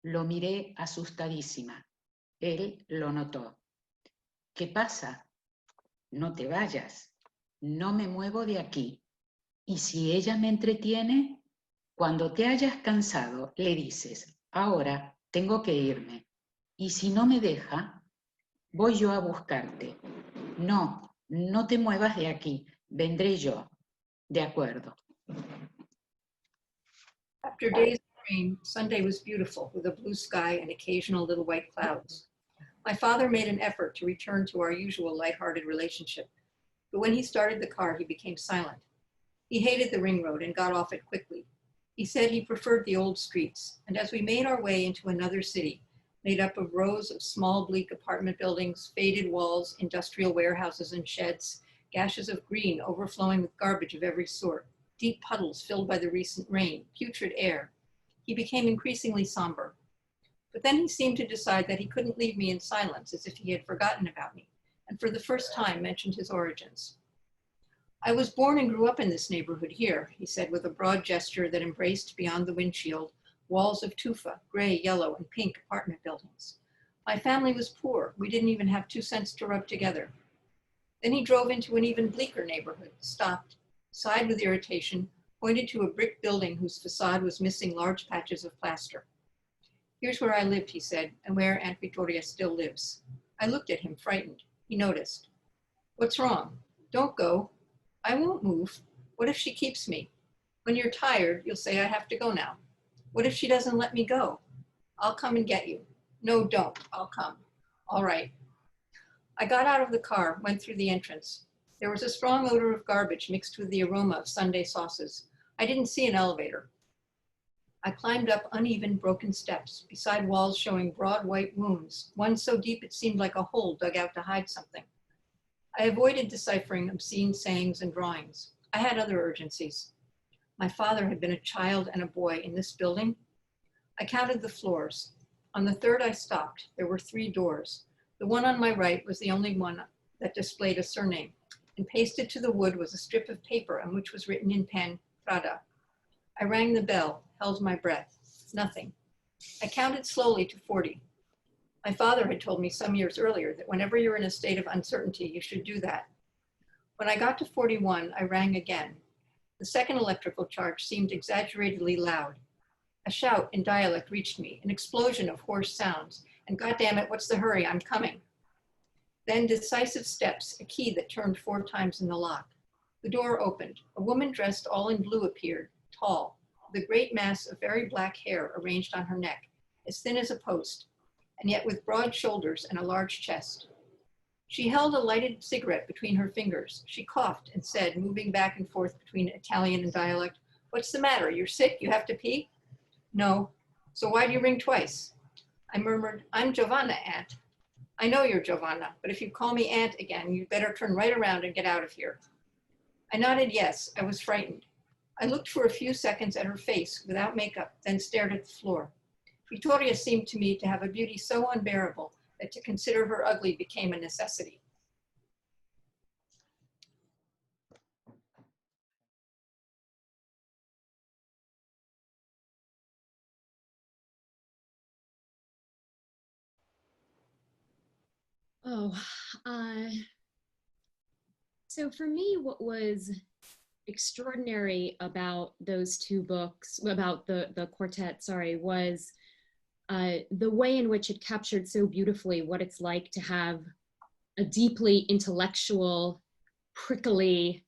Lo miré asustadísima. Él lo notó. ¿Qué pasa? No te vayas. No me muevo de aquí. ¿Y si ella me entretiene? Cuando te hayas cansado, le dices, ahora tengo que irme. Y si no me deja, voy yo a buscarte. No, no te muevas de aquí. Vendré yo. De acuerdo. After days of rain, Sunday was beautiful with a blue sky and occasional little white clouds. My father made an effort to return to our usual lighthearted relationship, but when he started the car, he became silent. He hated the ring road and got off it quickly. He said he preferred the old streets, and as we made our way into another city, made up of rows of small, bleak apartment buildings, faded walls, industrial warehouses and sheds, gashes of green overflowing with garbage of every sort, deep puddles filled by the recent rain, putrid air, he became increasingly somber. But then he seemed to decide that he couldn't leave me in silence, as if he had forgotten about me, and for the first time mentioned his origins. I was born and grew up in this neighborhood here, he said with a broad gesture that embraced beyond the windshield walls of tufa, gray, yellow, and pink apartment buildings. My family was poor. We didn't even have 2 cents to rub together. Then he drove into an even bleaker neighborhood, stopped, sighed with irritation, pointed to a brick building whose facade was missing large patches of plaster. Here's where I lived, he said, and where Aunt Vittoria still lives. I looked at him, frightened. He noticed. What's wrong? Don't go. I won't move. What if she keeps me? When you're tired, you'll say I have to go now. What if she doesn't let me go? I'll come and get you. No, don't. I'll come. All right. I got out of the car, went through the entrance. There was a strong odor of garbage mixed with the aroma of Sunday sauces. I didn't see an elevator. I climbed up uneven, broken steps, beside walls showing broad white wounds, one so deep it seemed like a hole dug out to hide something. I avoided deciphering obscene sayings and drawings. I had other urgencies. My father had been a child and a boy in this building. I counted the floors. On the third I stopped. There were 3 doors. The one on my right was the only one that displayed a surname, and pasted to the wood was a strip of paper on which was written in pen, Prada. I rang the bell, held my breath. Nothing. I counted slowly to 40. My father had told me some years earlier that whenever you're in a state of uncertainty, you should do that. When I got to 41, I rang again. The second electrical charge seemed exaggeratedly loud. A shout in dialect reached me, an explosion of hoarse sounds, and goddamn it, what's the hurry, I'm coming. Then decisive steps, a key that turned 4 times in the lock. The door opened. A woman dressed all in blue appeared, tall, with a great mass of very black hair arranged on her neck, as thin as a post, and yet with broad shoulders and a large chest. She held a lighted cigarette between her fingers. She coughed and said, moving back and forth between Italian and dialect, "What's the matter? You're sick? You have to pee?" "No." "So why do you ring twice?" I murmured, "I'm Giovanna, Aunt." "I know you're Giovanna, but if you call me Aunt again, you'd better turn right around and get out of here." I nodded yes. I was frightened. I looked for a few seconds at her face without makeup, then stared at the floor. Vittoria seemed to me to have a beauty so unbearable that to consider her ugly became a necessity. So for me, what was extraordinary about those 2 books, about the quartet, sorry, was the way in which it captured so beautifully what it's like to have a deeply intellectual, prickly,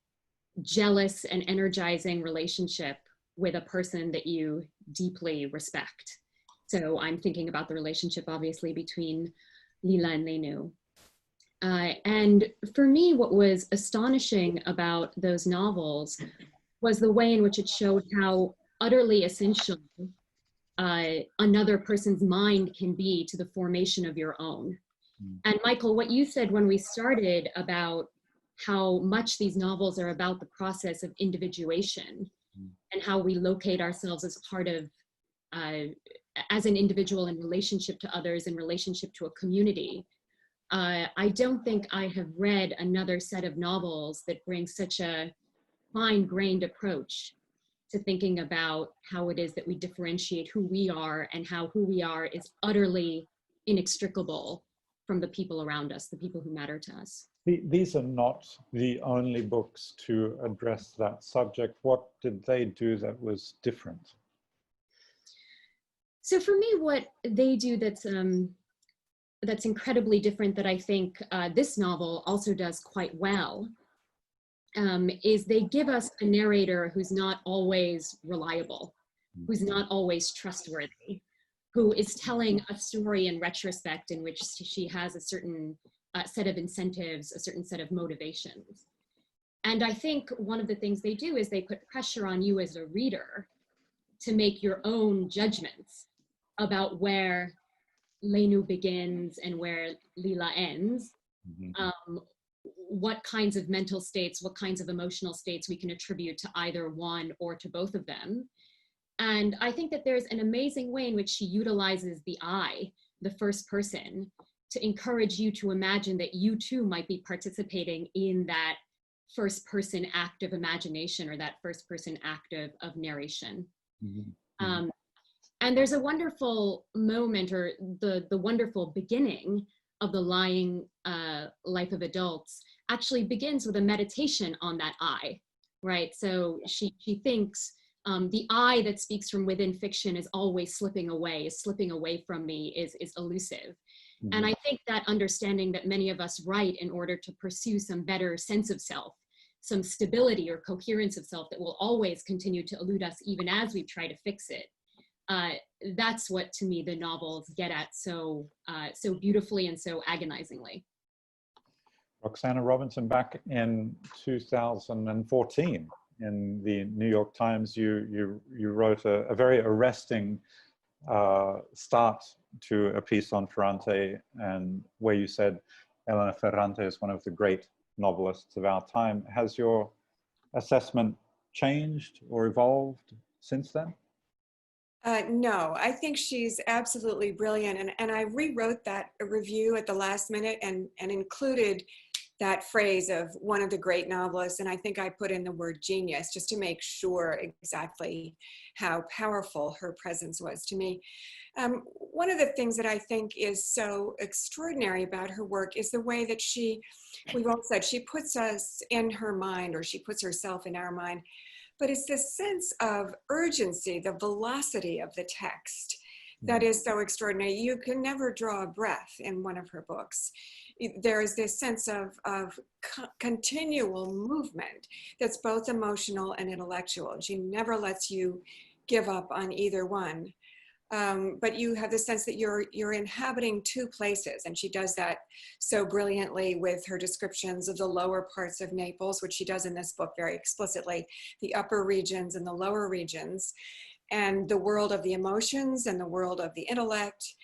jealous, and energizing relationship with a person that you deeply respect. So I'm thinking about the relationship, obviously, between Lila and Lenu. And for me, what was astonishing about those novels was the way in which it showed how utterly essential another person's mind can be to the formation of your own. And Michael, what you said when we started about how much these novels are about the process of individuation and how we locate ourselves as part of, as an individual in relationship to others, in relationship to a community. I don't think I have read another set of novels that brings such a fine-grained approach to thinking about how it is that we differentiate who we are and how who we are is utterly inextricable from the people around us, the people who matter to us. These are not the only books to address that subject. What did they do that was different? So for me, what they do that's incredibly different, that I think this novel also does quite well, is they give us a narrator who's not always reliable, who's not always trustworthy, who is telling a story in retrospect in which she has a certain set of incentives, a certain set of motivations. And I think one of the things they do is they put pressure on you as a reader to make your own judgments about where Lenu begins and where Lila ends, what kinds of mental states, what kinds of emotional states we can attribute to either one or to both of them. And I think that there's an amazing way in which she utilizes the I, the first person, to encourage you to imagine that you too might be participating in that first person act of imagination or that first person act of narration. And there's a wonderful moment, or the wonderful beginning of The Lying Life of Adults actually begins with a meditation on that I, right? So she thinks the I that speaks from within fiction is always slipping away from me, is elusive. And I think that understanding that many of us write in order to pursue some better sense of self, some stability or coherence of self that will always continue to elude us even as we try to fix it. That's what, to me, the novels get at so beautifully and so agonizingly. Roxana Robinson, back in 2014, in the New York Times, you wrote a very arresting start to a piece on Ferrante, and where you said Elena Ferrante is one of the great novelists of our time. Has your assessment changed or evolved since then? No, I think she's absolutely brilliant. And I rewrote that review at the last minute and included that phrase of one of the great novelists, and I think I put in the word genius just to make sure exactly how powerful her presence was to me. One of the things that I think is so extraordinary about her work is the way that we've all said, she puts us in her mind, or she puts herself in our mind, but it's this sense of urgency, the velocity of the text that is so extraordinary. You can never draw a breath in one of her books. There is this sense of continual movement that's both emotional and intellectual. She never lets you give up on either one. But you have the sense that you're inhabiting two places, and she does that so brilliantly with her descriptions of the lower parts of Naples, which she does in this book very explicitly, the upper regions and the lower regions, and the world of the emotions and the world of the intellect.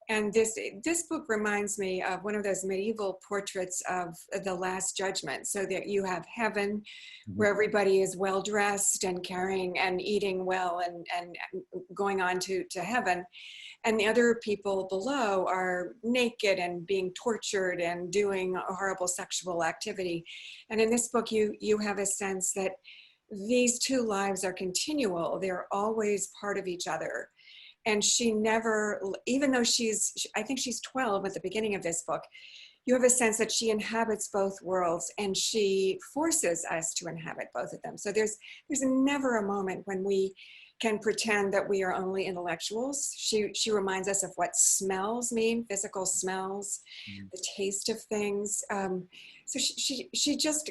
And this book reminds me of one of those medieval portraits of the Last Judgment, so that you have heaven, where everybody is well dressed and carrying and eating well and going on to heaven. And the other people below are naked and being tortured and doing a horrible sexual activity. And in this book, you have a sense that these two lives are continual. They're always part of each other. And she never, even though I think she's 12 at the beginning of this book, you have a sense that she inhabits both worlds, and she forces us to inhabit both of them. So there's never a moment when we can pretend that we are only intellectuals. She reminds us of what smells mean, physical smells, the taste of things. So she just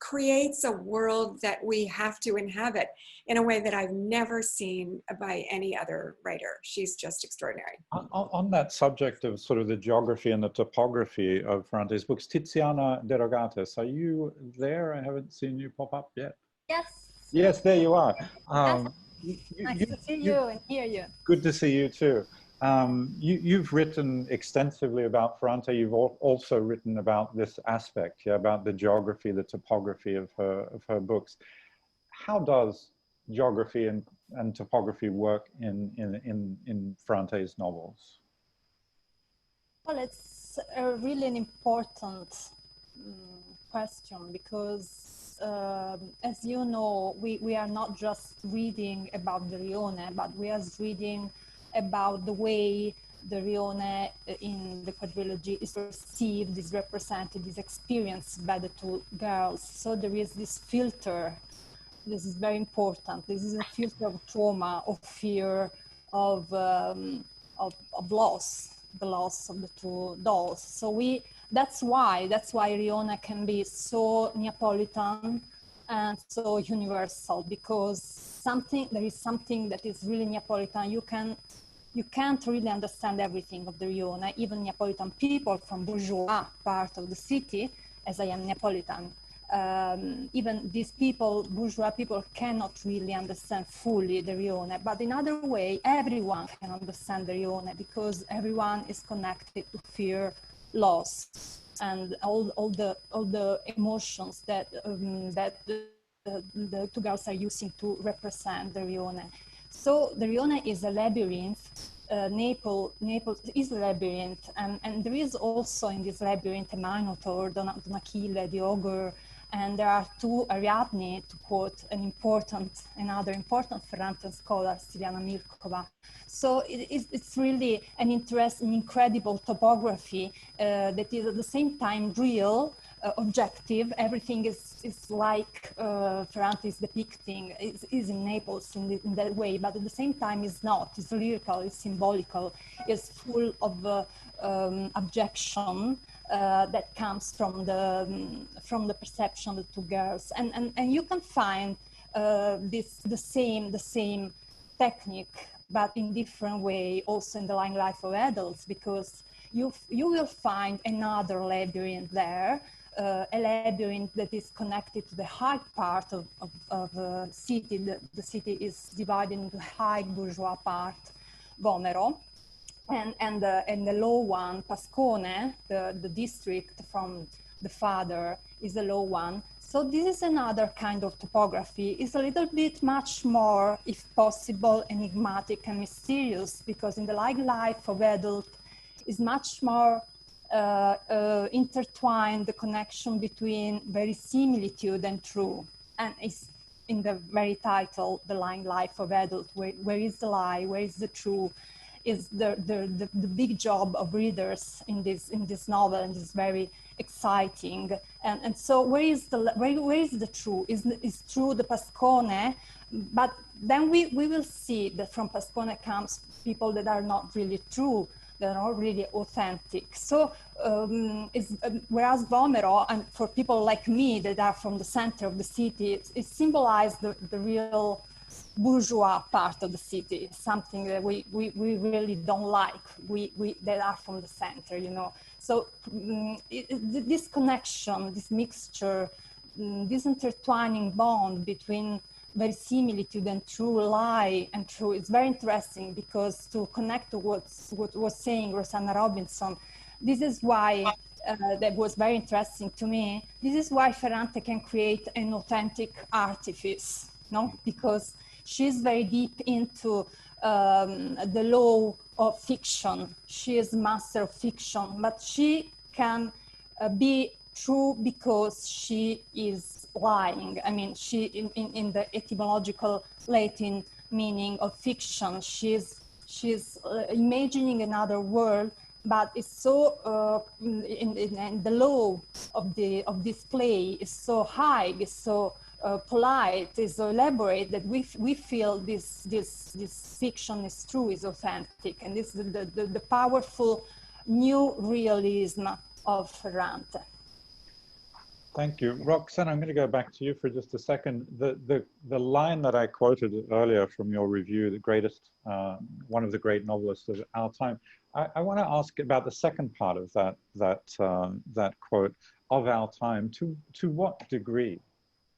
creates a world that we have to inhabit in a way that I've never seen by any other writer. She's just extraordinary. On that subject of sort of the geography and the topography of Ferrante's books, Tiziana de Rogatis, are you there? I haven't seen you pop up yet. Yes. Yes, there you are. Nice to see you and hear you. Good to see you too. You've written extensively about Ferrante. You've also written about this aspect, about the geography, the topography of her books. How does geography and topography work in Ferrante's novels? Well, it's really an important question, because as you know, we are not just reading about the Rione, but we are reading about the way the Rione in the quadrilogy is perceived, is represented, is experienced by the two girls. So there is this filter. This is very important. This is a filter of trauma, of fear, of loss, the loss of the two dolls. So that's why Rione can be so Neapolitan and so universal, because there is something that is really Neapolitan. You can't really understand everything of the Rione. Even Neapolitan people from bourgeois part of the city, as I am Neapolitan, even these people, bourgeois people, cannot really understand fully the Rione. But in other way, everyone can understand the Rione, because everyone is connected to fear, loss, and all the emotions that the two girls are using to represent the Rione. So the Rione is a labyrinth. Naples is a labyrinth, and there is also in this labyrinth a Minotaur, Don Achille, the ogre, and there are two Ariadne, to quote another important Ferrante scholar, Siriana Milkova. So it's really an incredible topography that is at the same time real, objective. Everything is like Ferrante is depicting, is in Naples in that way, but at the same time is not. It's lyrical, it's symbolical, it's full of objection that comes from the perception of the two girls, and you can find the same technique, but in different way also in the life of adults, because you will find another labyrinth there, a labyrinth that is connected to the high part of the city. The city is divided into high bourgeois part, Vomero, and the low one, Pascone, the district from the father, is the low one. So this is another kind of topography. It's a little bit much more, if possible, enigmatic and mysterious, because in the life of adult is much more intertwine the connection between verisimilitude and true. And it's in the very title, The Lying Life of Adult, where is the lie, where is the true, is the big job of readers in this novel, and it's very exciting. And so where is the true? Is true the Pascone? But then we will see that from Pascone comes people that are not really true, that are not really authentic. So whereas Vomero, and for people like me that are from the center of the city, it symbolized the real bourgeois part of the city, something that we really don't like, we that are from the center, you know. So this connection, this mixture, this intertwining bond between verisimilitude and true, lie and true, is very interesting, because to connect to what was saying Roxana Robinson, this is why that was very interesting to me. This is why Ferrante can create an authentic artifice, no? Because she's very deep into the law of fiction. She is master of fiction, but she can be true because she is lying. I mean, she in the etymological Latin meaning of fiction, she's imagining another world, but it's so in the law of this play is so high, is so polite, is so elaborate, that we feel this fiction is true, is authentic, and this is the powerful new realism of Ferrante. Thank you. Roxana, I'm going to go back to you for just a second. The line that I quoted earlier from your review, the greatest, one of the great novelists of our time, I want to ask about the second part of that quote, of our time. To what degree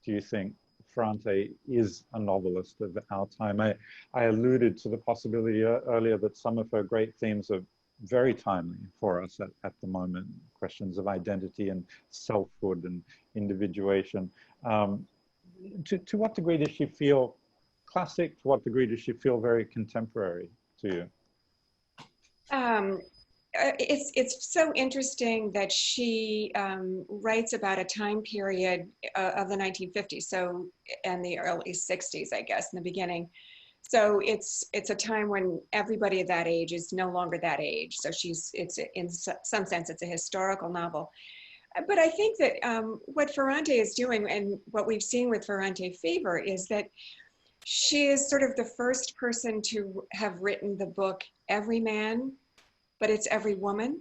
do you think Ferrante is a novelist of our time? I alluded to the possibility earlier that some of her great themes are very timely for us at the moment, questions of identity and selfhood and individuation. To what degree does she feel classic? To what degree does she feel very contemporary to you? It's so interesting that she writes about a time period of the 1950s, so, and the early 60s, I guess, in the beginning. So it's a time when everybody at that age is no longer that age. So it's in some sense, it's a historical novel. But I think that what Ferrante is doing, and what we've seen with Ferrante Fever, is that she is sort of the first person to have written the book Every Man, but it's Every Woman.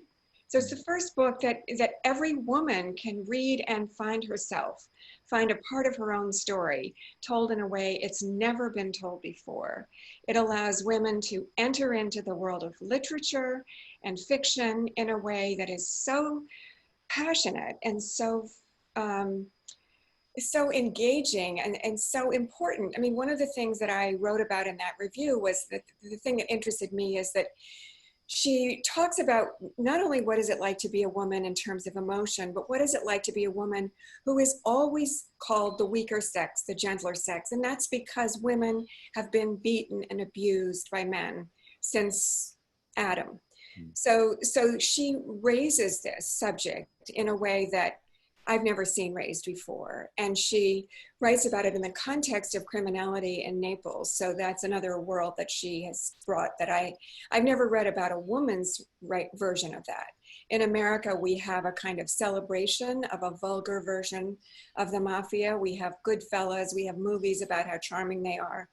So it's the first book that every woman can read and find herself, find a part of her own story, told in a way it's never been told before. It allows women to enter into the world of literature and fiction in a way that is so passionate and so engaging and so important. I mean, one of the things that I wrote about in that review was that the thing that interested me is that she talks about not only what is it like to be a woman in terms of emotion, but what is it like to be a woman who is always called the weaker sex, the gentler sex. And that's because women have been beaten and abused by men since Adam. So she raises this subject in a way that I've never seen raised before. And she writes about it in the context of criminality in Naples. So that's another world that she has brought that I've never read about a woman's version of that. In America, we have a kind of celebration of a vulgar version of the mafia. We have Goodfellas, we have movies about how charming they are.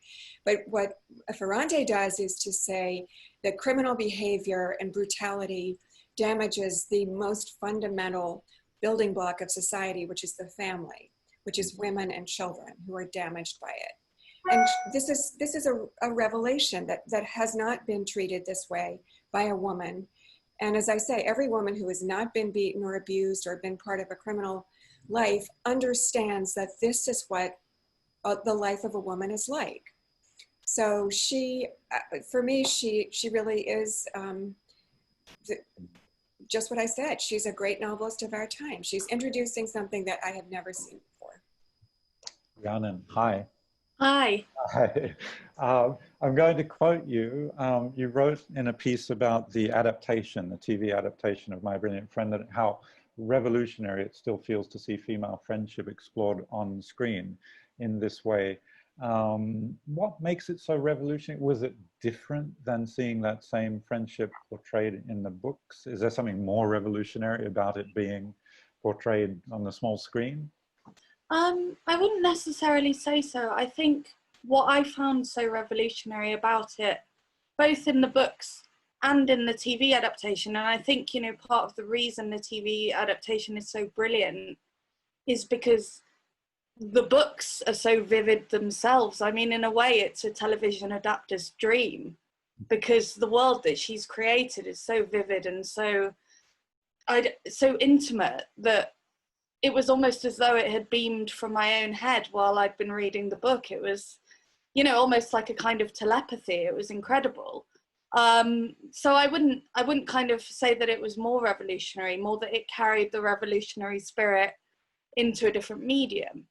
But what Ferrante does is to say that criminal behavior and brutality damages the most fundamental building block of society, which is the family, which is women and children who are damaged by it. And this is a revelation that has not been treated this way by a woman. And as I say, every woman who has not been beaten or abused or been part of a criminal life understands that this is what the life of a woman is like. So she, for me, she really is just what I said. She's a great novelist of our time. She's introducing something that I have never seen before. Rhiannon, hi. Hi. Hi. I'm going to quote you. You wrote in a piece about the adaptation, the TV adaptation of My Brilliant Friend, that how revolutionary it still feels to see female friendship explored on screen in this way. What makes it so revolutionary? Was it different than seeing that same friendship portrayed in the books? Is there something more revolutionary about it being portrayed on the small screen? I wouldn't necessarily say so. I think what I found so revolutionary about it, both in the books and in the TV adaptation, and I think, you know, part of the reason the TV adaptation is so brilliant is because the books are so vivid themselves. I mean, in a way, it's a television adapter's dream, because the world that she's created is so vivid and so intimate that it was almost as though it had beamed from my own head while I'd been reading the book. It was, you know, almost like a kind of telepathy. It was incredible. So I wouldn't kind of say that it was more revolutionary, more that it carried the revolutionary spirit into a different medium.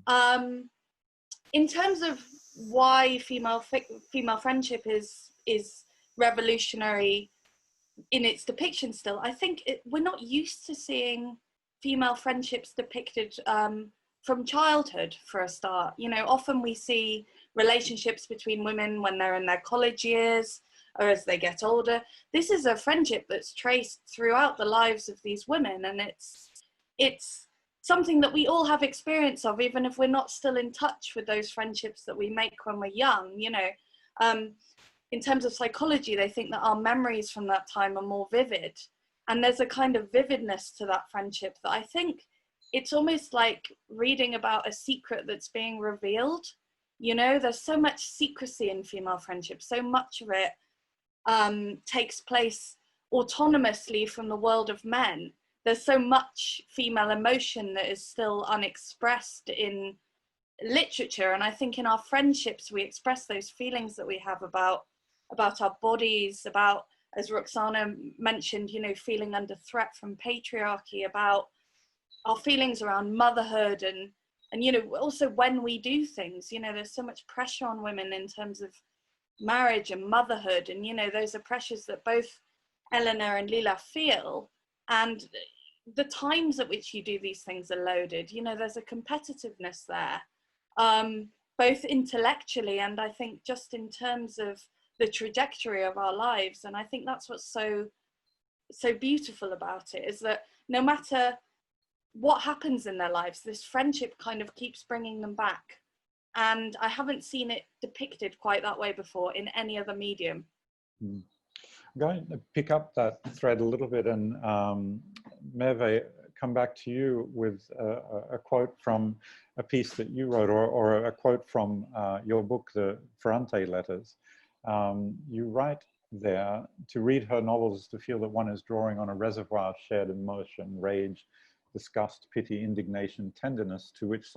In terms of why female friendship is revolutionary in its depiction still, I think we're not used to seeing female friendships depicted from childhood, for a start. You know, often we see relationships between women when they're in their college years or as they get older. This is a friendship that's traced throughout the lives of these women, and it's something that we all have experience of, even if we're not still in touch with those friendships that we make when we're young. You know, in terms of psychology, they think that our memories from that time are more vivid. And there's a kind of vividness to that friendship that I think it's almost like reading about a secret that's being revealed. You know, there's so much secrecy in female friendship. So much of it takes place autonomously from the world of men. There's so much female emotion that is still unexpressed in literature. And I think in our friendships, we express those feelings that we have about our bodies, about, as Roxana mentioned, you know, feeling under threat from patriarchy, about our feelings around motherhood, and you know, also when we do things, you know, there's so much pressure on women in terms of marriage and motherhood, and you know, those are pressures that both Elena and Lila feel, and the times at which you do these things are loaded. You know, there's a competitiveness there, both intellectually and I think just in terms of the trajectory of our lives. And I think that's what's so beautiful about it, is that no matter what happens in their lives, this friendship kind of keeps bringing them back. And I haven't seen it depicted quite that way before in any other medium. I'm going to pick up that thread a little bit, and Merve, come back to you with a quote from a piece that you wrote, or a quote from your book, the Ferrante letters. You write there, to read her novels is to feel that one is drawing on a reservoir of shared emotion, rage, disgust, pity, indignation, tenderness, to which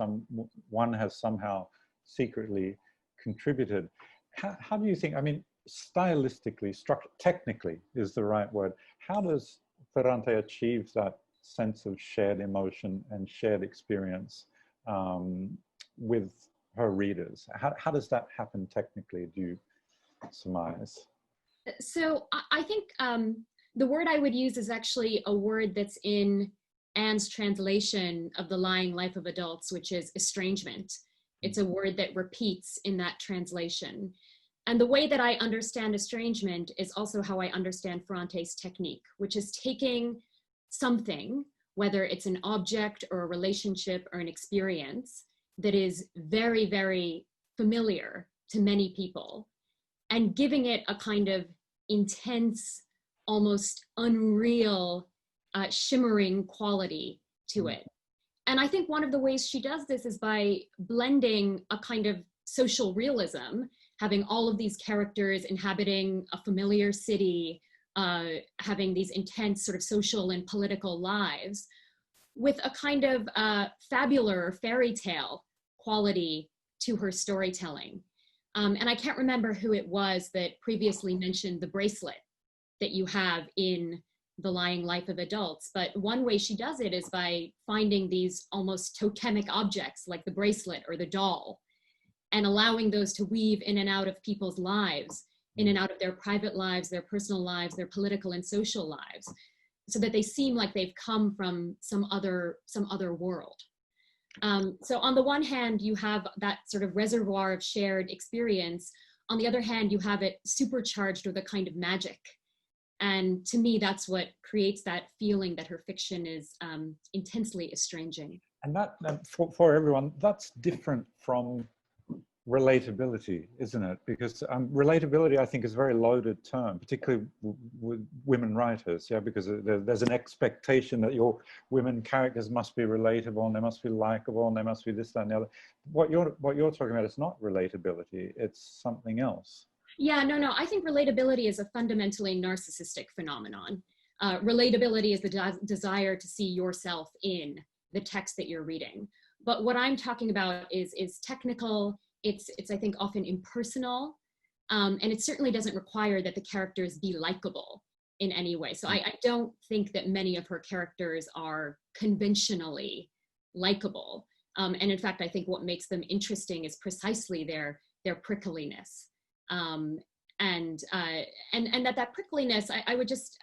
one has somehow secretly contributed. How do you think, I mean, stylistically, technically is the right word, how does Ferrante achieve that sense of shared emotion and shared experience with her readers? How does that happen technically, do you surmise? So I think the word I would use is actually a word that's in Ann's translation of The Lying Life of Adults, which is estrangement. It's a word that repeats in that translation. And the way that I understand estrangement is also how I understand Ferrante's technique, which is taking something, whether it's an object or a relationship or an experience that is very, very familiar to many people, and giving it a kind of intense, almost unreal, shimmering quality to it. And I think one of the ways she does this is by blending a kind of social realism, having all of these characters inhabiting a familiar city, having these intense sort of social and political lives, with a kind of fabular or fairy tale quality to her storytelling. And I can't remember who it was that previously mentioned the bracelet that you have in The Lying Life of Adults, but one way she does it is by finding these almost totemic objects like the bracelet or the doll, and allowing those to weave in and out of people's lives, in and out of their private lives, their personal lives, their political and social lives, so that they seem like they've come from some other world. So on the one hand, you have that sort of reservoir of shared experience. On the other hand, you have it supercharged with a kind of magic. And to me, that's what creates that feeling that her fiction is intensely estranging. And that, for everyone, that's different from relatability, isn't it? Because relatability, I think, is a very loaded term, particularly with women writers, yeah, because there's an expectation that your women characters must be relatable and they must be likable and they must be this, that, and the other. What you're talking about is not relatability, it's something else. Yeah, no, I think relatability is a fundamentally narcissistic phenomenon. Relatability is the desire to see yourself in the text that you're reading. But what I'm talking about is technical. It's I think often impersonal, and it certainly doesn't require that the characters be likable in any way. So I don't think that many of her characters are conventionally likable. And in fact, I think what makes them interesting is precisely their prickliness. And that prickliness, I would just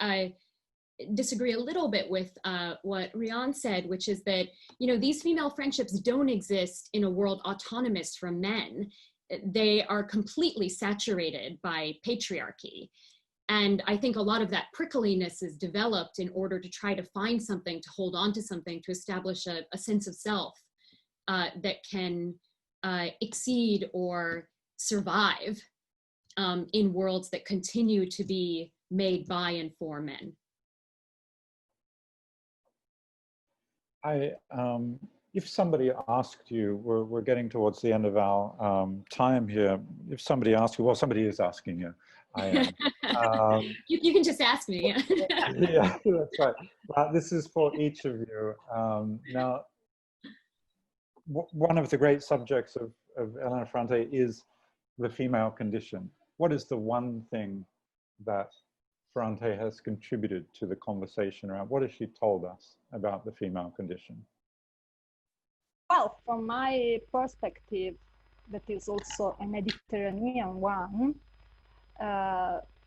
disagree a little bit with what Rhiannon said, which is that, you know, these female friendships don't exist in a world autonomous from men. They are completely saturated by patriarchy. And I think a lot of that prickliness is developed in order to try to find something, to hold on to something, to establish a sense of self that can exceed or survive in worlds that continue to be made by and for men. If somebody asked you, we're getting towards the end of our time here. If somebody asked you, well, somebody is asking you. I am. You can just ask me. Yeah, that's right. This is for each of you. Now, one of the great subjects of Elena Ferrante is the female condition. What is the one thing that Ferrante has contributed to the conversation around? What has she told us about the female condition? Well, from my perspective, that is also a Mediterranean one,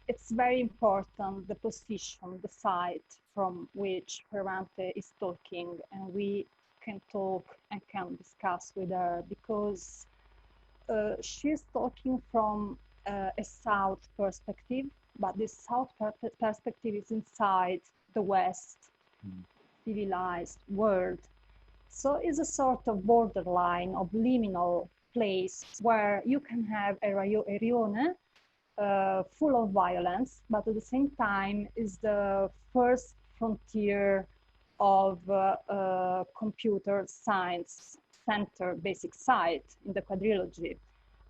it's very important, the position, the site from which Ferrante is talking, and we can talk and can discuss with her, because she's talking from a South perspective, but this South perspective is inside the West civilized world. So it's a sort of borderline of liminal place where you can have a rione full of violence, but at the same time is the first frontier of computer science center basic site in the quadrilogy.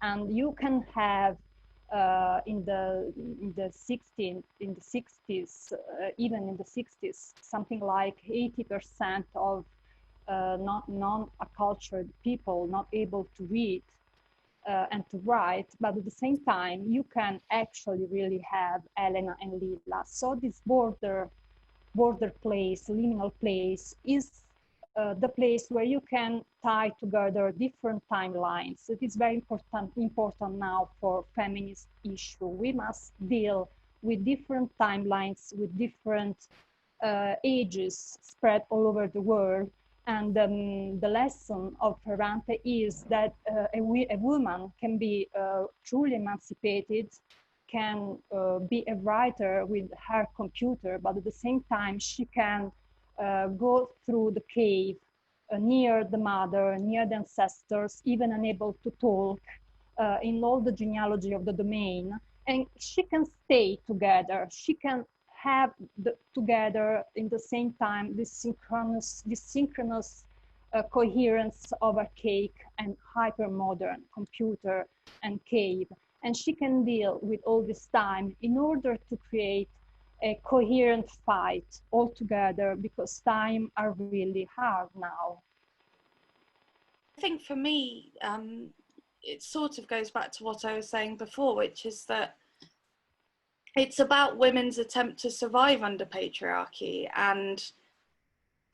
And you can have in the 60s, even in the 60s, something like 80% of non-acculturated people not able to read and to write, but at the same time, you can actually really have Elena and Lila. So this border place, liminal place, is the place where you can tie together different timelines. It is very important now for feminist issue. We must deal with different timelines, with different ages spread all over the world. And the lesson of Ferrante is that a woman can be truly emancipated, can be a writer with her computer, but at the same time, she can go through the cave near the mother, near the ancestors, even unable to talk in all the genealogy of the domain. And she can stay together. She can have together in the same time this synchronous coherence of archaic and hypermodern computer and cave. And she can deal with all this time in order to create a coherent fight all together, because times are really hard now. I think for me, it sort of goes back to what I was saying before, which is that it's about women's attempt to survive under patriarchy, and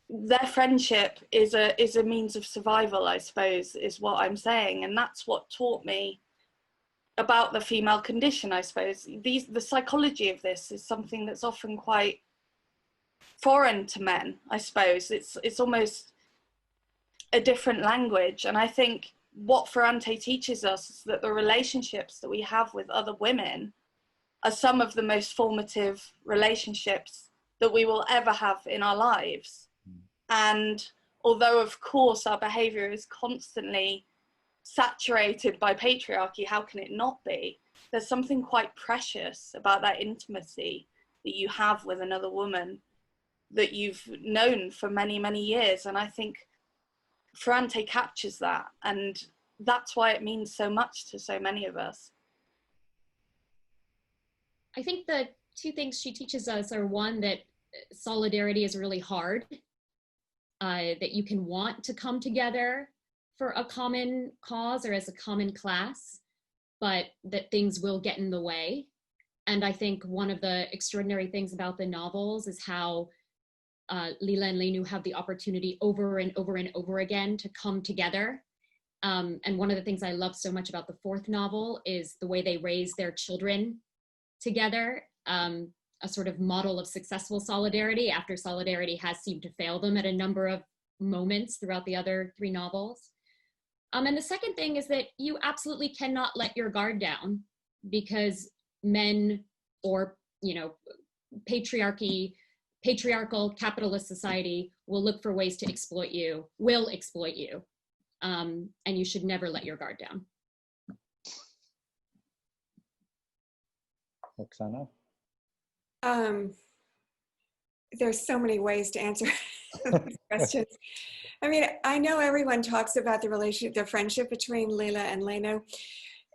their friendship is a means of survival, I suppose, is what I'm saying. And that's what taught me about the female condition, I suppose. The psychology of this is something that's often quite foreign to men, I suppose. It's almost a different language. And I think what Ferrante teaches us is that the relationships that we have with other women are some of the most formative relationships that we will ever have in our lives. And although, of course, our behavior is constantly saturated by patriarchy, how can it not be? There's something quite precious about that intimacy that you have with another woman that you've known for many, many years. And I think Ferrante captures that, and that's why it means so much to so many of us. I think the two things she teaches us are, one, that solidarity is really hard, that you can want to come together for a common cause or as a common class, but that things will get in the way. And I think one of the extraordinary things about the novels is how Lila and Lenu have the opportunity over and over and over again to come together. And one of the things I love so much about the fourth novel is the way they raise their children together, a sort of model of successful solidarity after solidarity has seemed to fail them at a number of moments throughout the other three novels. And the second thing is that you absolutely cannot let your guard down, because men, or, you know, patriarchal capitalist society will look for ways to exploit you, will exploit you. And you should never let your guard down. Roxana? There's so many ways to answer these questions. I mean, I know everyone talks about the friendship between Lila and Lenu,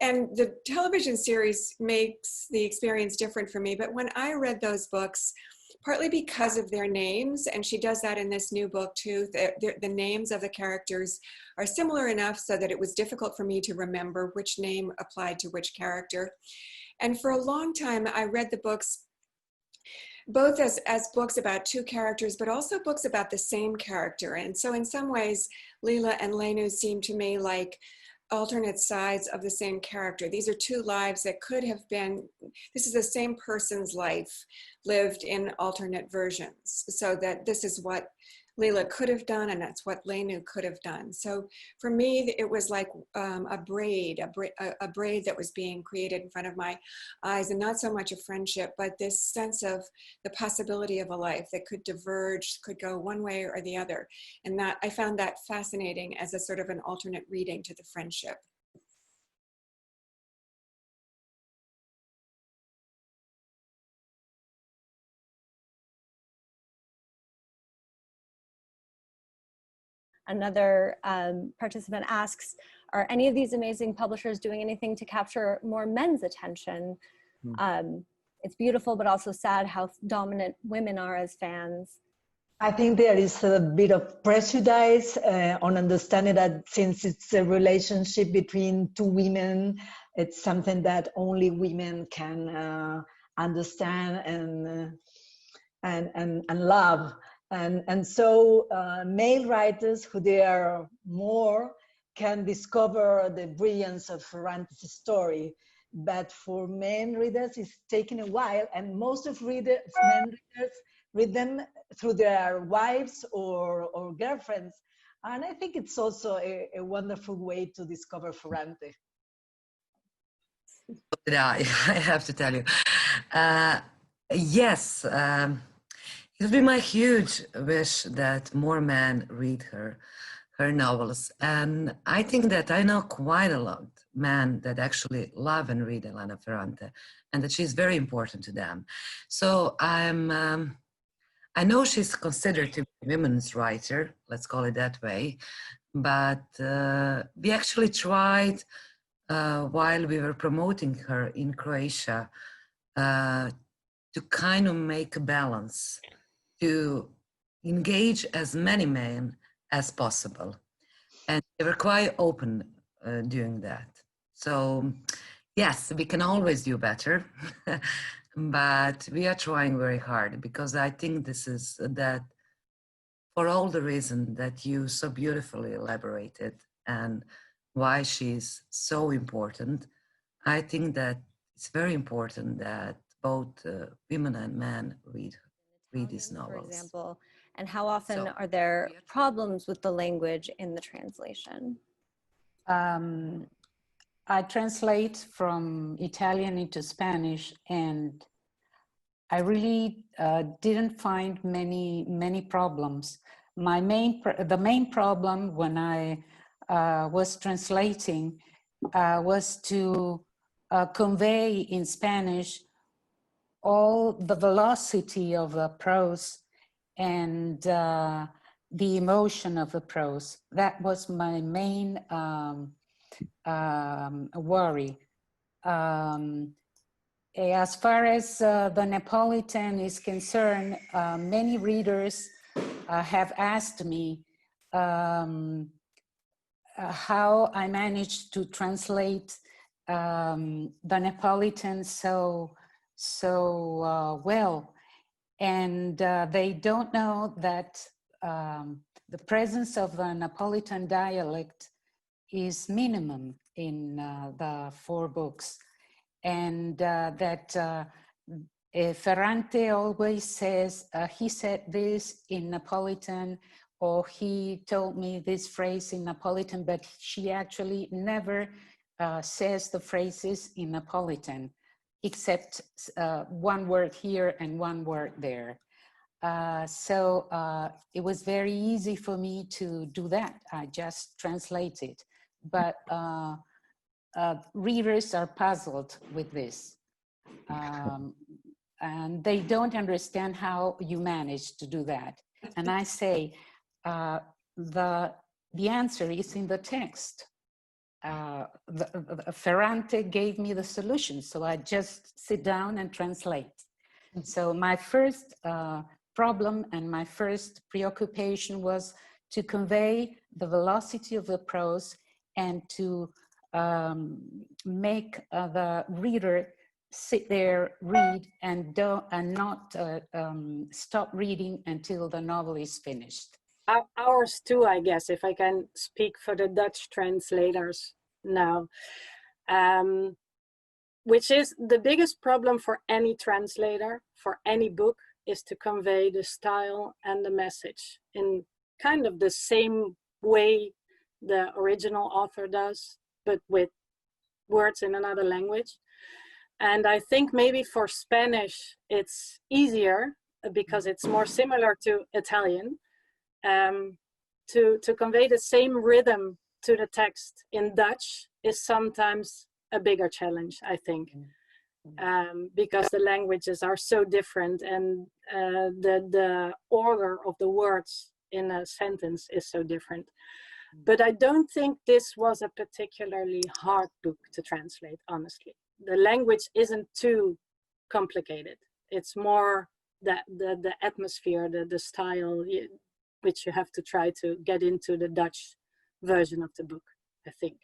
and the television series makes the experience different for me. But when I read those books, partly because of their names, and she does that in this new book too, the names of the characters are similar enough so that it was difficult for me to remember which name applied to which character. And for a long time, I read the books both as books about two characters, but also books about the same character. And so in some ways, Lila and Lenu seem to me like alternate sides of the same character. These are two lives that could have been, this is the same person's life lived in alternate versions. So that this is what Lila could have done, and that's what Lenu could have done. So for me, it was like a braid that was being created in front of my eyes, and not so much a friendship, but this sense of the possibility of a life that could diverge, could go one way or the other. And that I found that fascinating as a sort of an alternate reading to the friendship. Another participant asks, are any of these amazing publishers doing anything to capture more men's attention? It's beautiful, but also sad how dominant women are as fans. I think there is a bit of prejudice on understanding that since it's a relationship between two women, it's something that only women can understand and love. And so male writers who they are more can discover the brilliance of Ferrante's story. But for men readers, it's taking a while, and most of men readers read them through their wives or girlfriends. And I think it's also a wonderful way to discover Ferrante. I have to tell you. Yes. It would be my huge wish that more men read her novels. And I think that I know quite a lot of men that actually love and read Elena Ferrante, and that she's very important to them. So I know she's considered to be a women's writer, let's call it that way, but we actually tried while we were promoting her in Croatia to kind of make a balance, to engage as many men as possible. And they were quite open doing that. So yes, we can always do better, but we are trying very hard, because I think this is that for all the reason that you so beautifully elaborated and why she's so important, I think that it's very important that both women and men read these novels. For example, and how often are there problems with the language in the translation? I translate from Italian into Spanish, and I really didn't find many problems. The main problem when I was translating was to convey in Spanish all the velocity of the prose and the emotion of the prose. That was my main worry. As far as the Neapolitan is concerned, many readers have asked me how I managed to translate the Neapolitan so well. And they don't know that the presence of the Neapolitan dialect is minimum in the 4 books. And that Ferrante always says, he said this in Neapolitan, or he told me this phrase in Neapolitan, but she actually never says the phrases in Neapolitan, except 1 word here and 1 word there. So it was very easy for me to do that. I just translated. But readers are puzzled with this. And they don't understand how you managed to do that. And I say, the answer is in the text. Ferrante gave me the solution, so I just sit down and translate. So my first problem and my first preoccupation was to convey the velocity of the prose and to make the reader sit there, read, and not stop reading until the novel is finished. Ours too, I guess, if I can speak for the Dutch translators now, which is the biggest problem for any translator, for any book, is to convey the style and the message in kind of the same way the original author does, but with words in another language. And I think maybe for Spanish, it's easier because it's more similar to Italian, to convey the same rhythm to the text in Dutch is sometimes a bigger challenge, I think, because the languages are so different and the order of the words in a sentence is so different. But I don't think this was a particularly hard book to translate, honestly. The language isn't too complicated. It's more the atmosphere, the style, which you have to try to get into the Dutch version of the book, I think.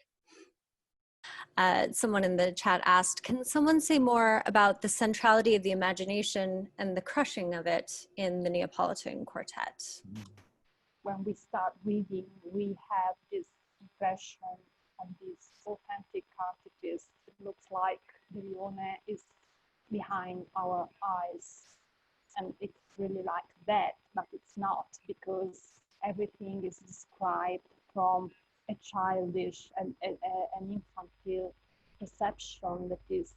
Someone in the chat asked, can someone say more about the centrality of the imagination and the crushing of it in the Neapolitan quartet? When we start reading, we have this impression of these authentic artifice. It looks like the Rhiannon is behind our eyes. And it's really like that, but it's not, because everything is described from a childish and an infantile perception that is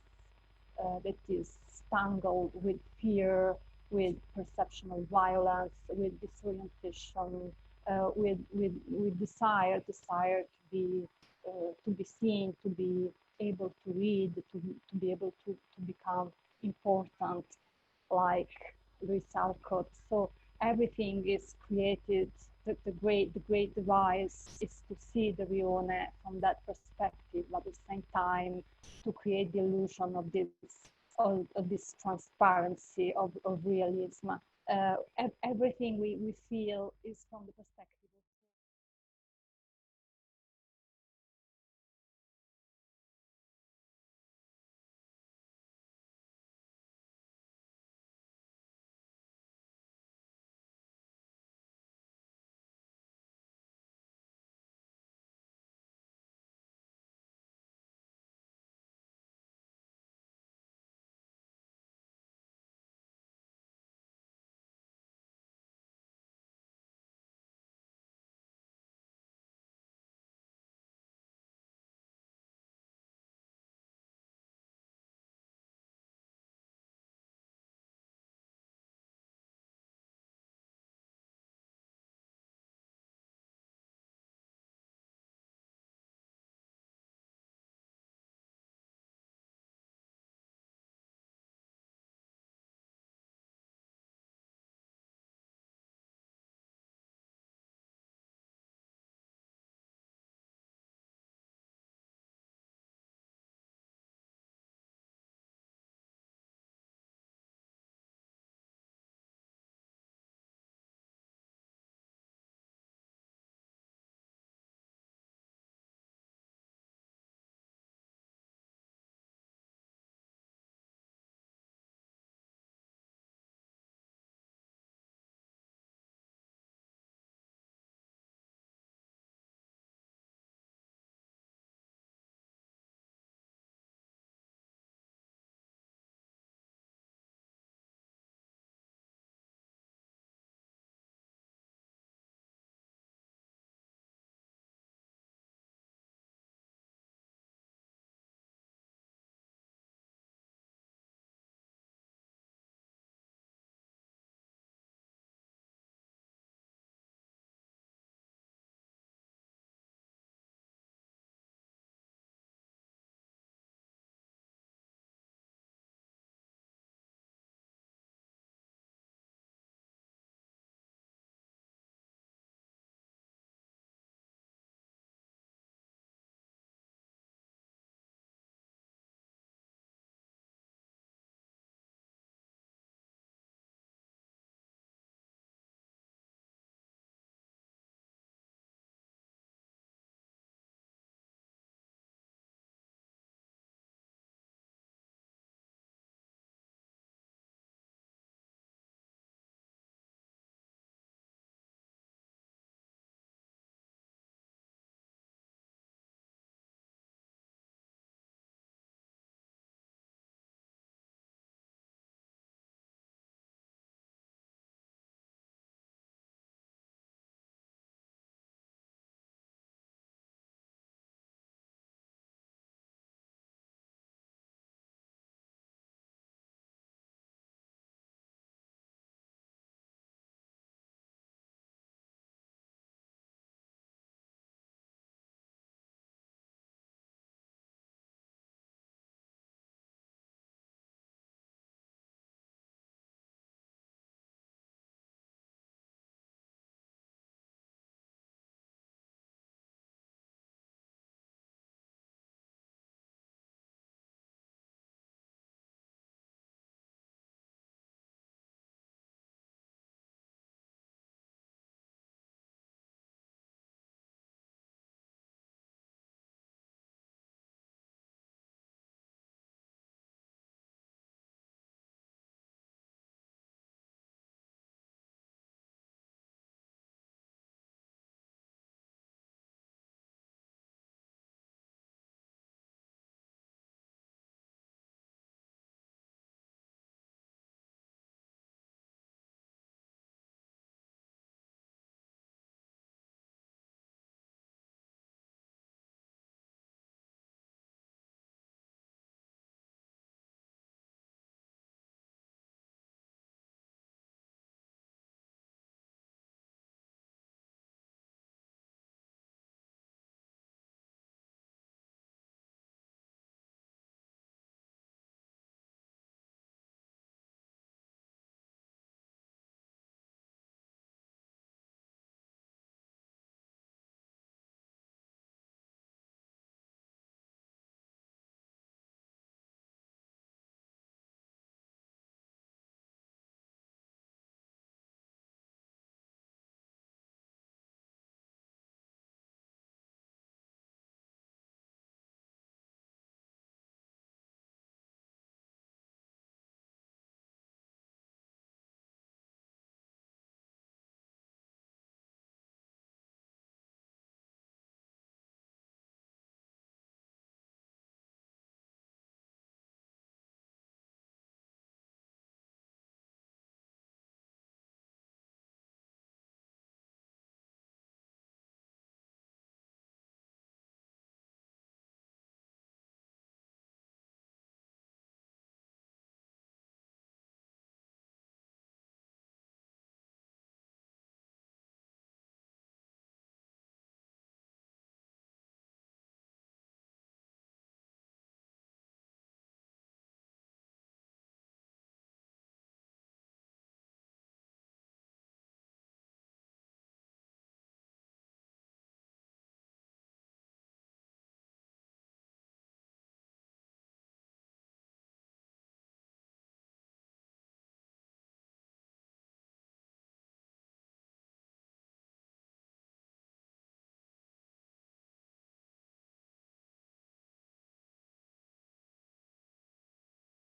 tangled with fear, with perception of violence, with disorientation, with desire to be seen, to be able to read, to be able to become important, like Louis Alcott. So everything is created. The great device is to see the Rhiannon from that perspective, but at the same time to create the illusion of this transparency of realism. Everything we feel is from the perspective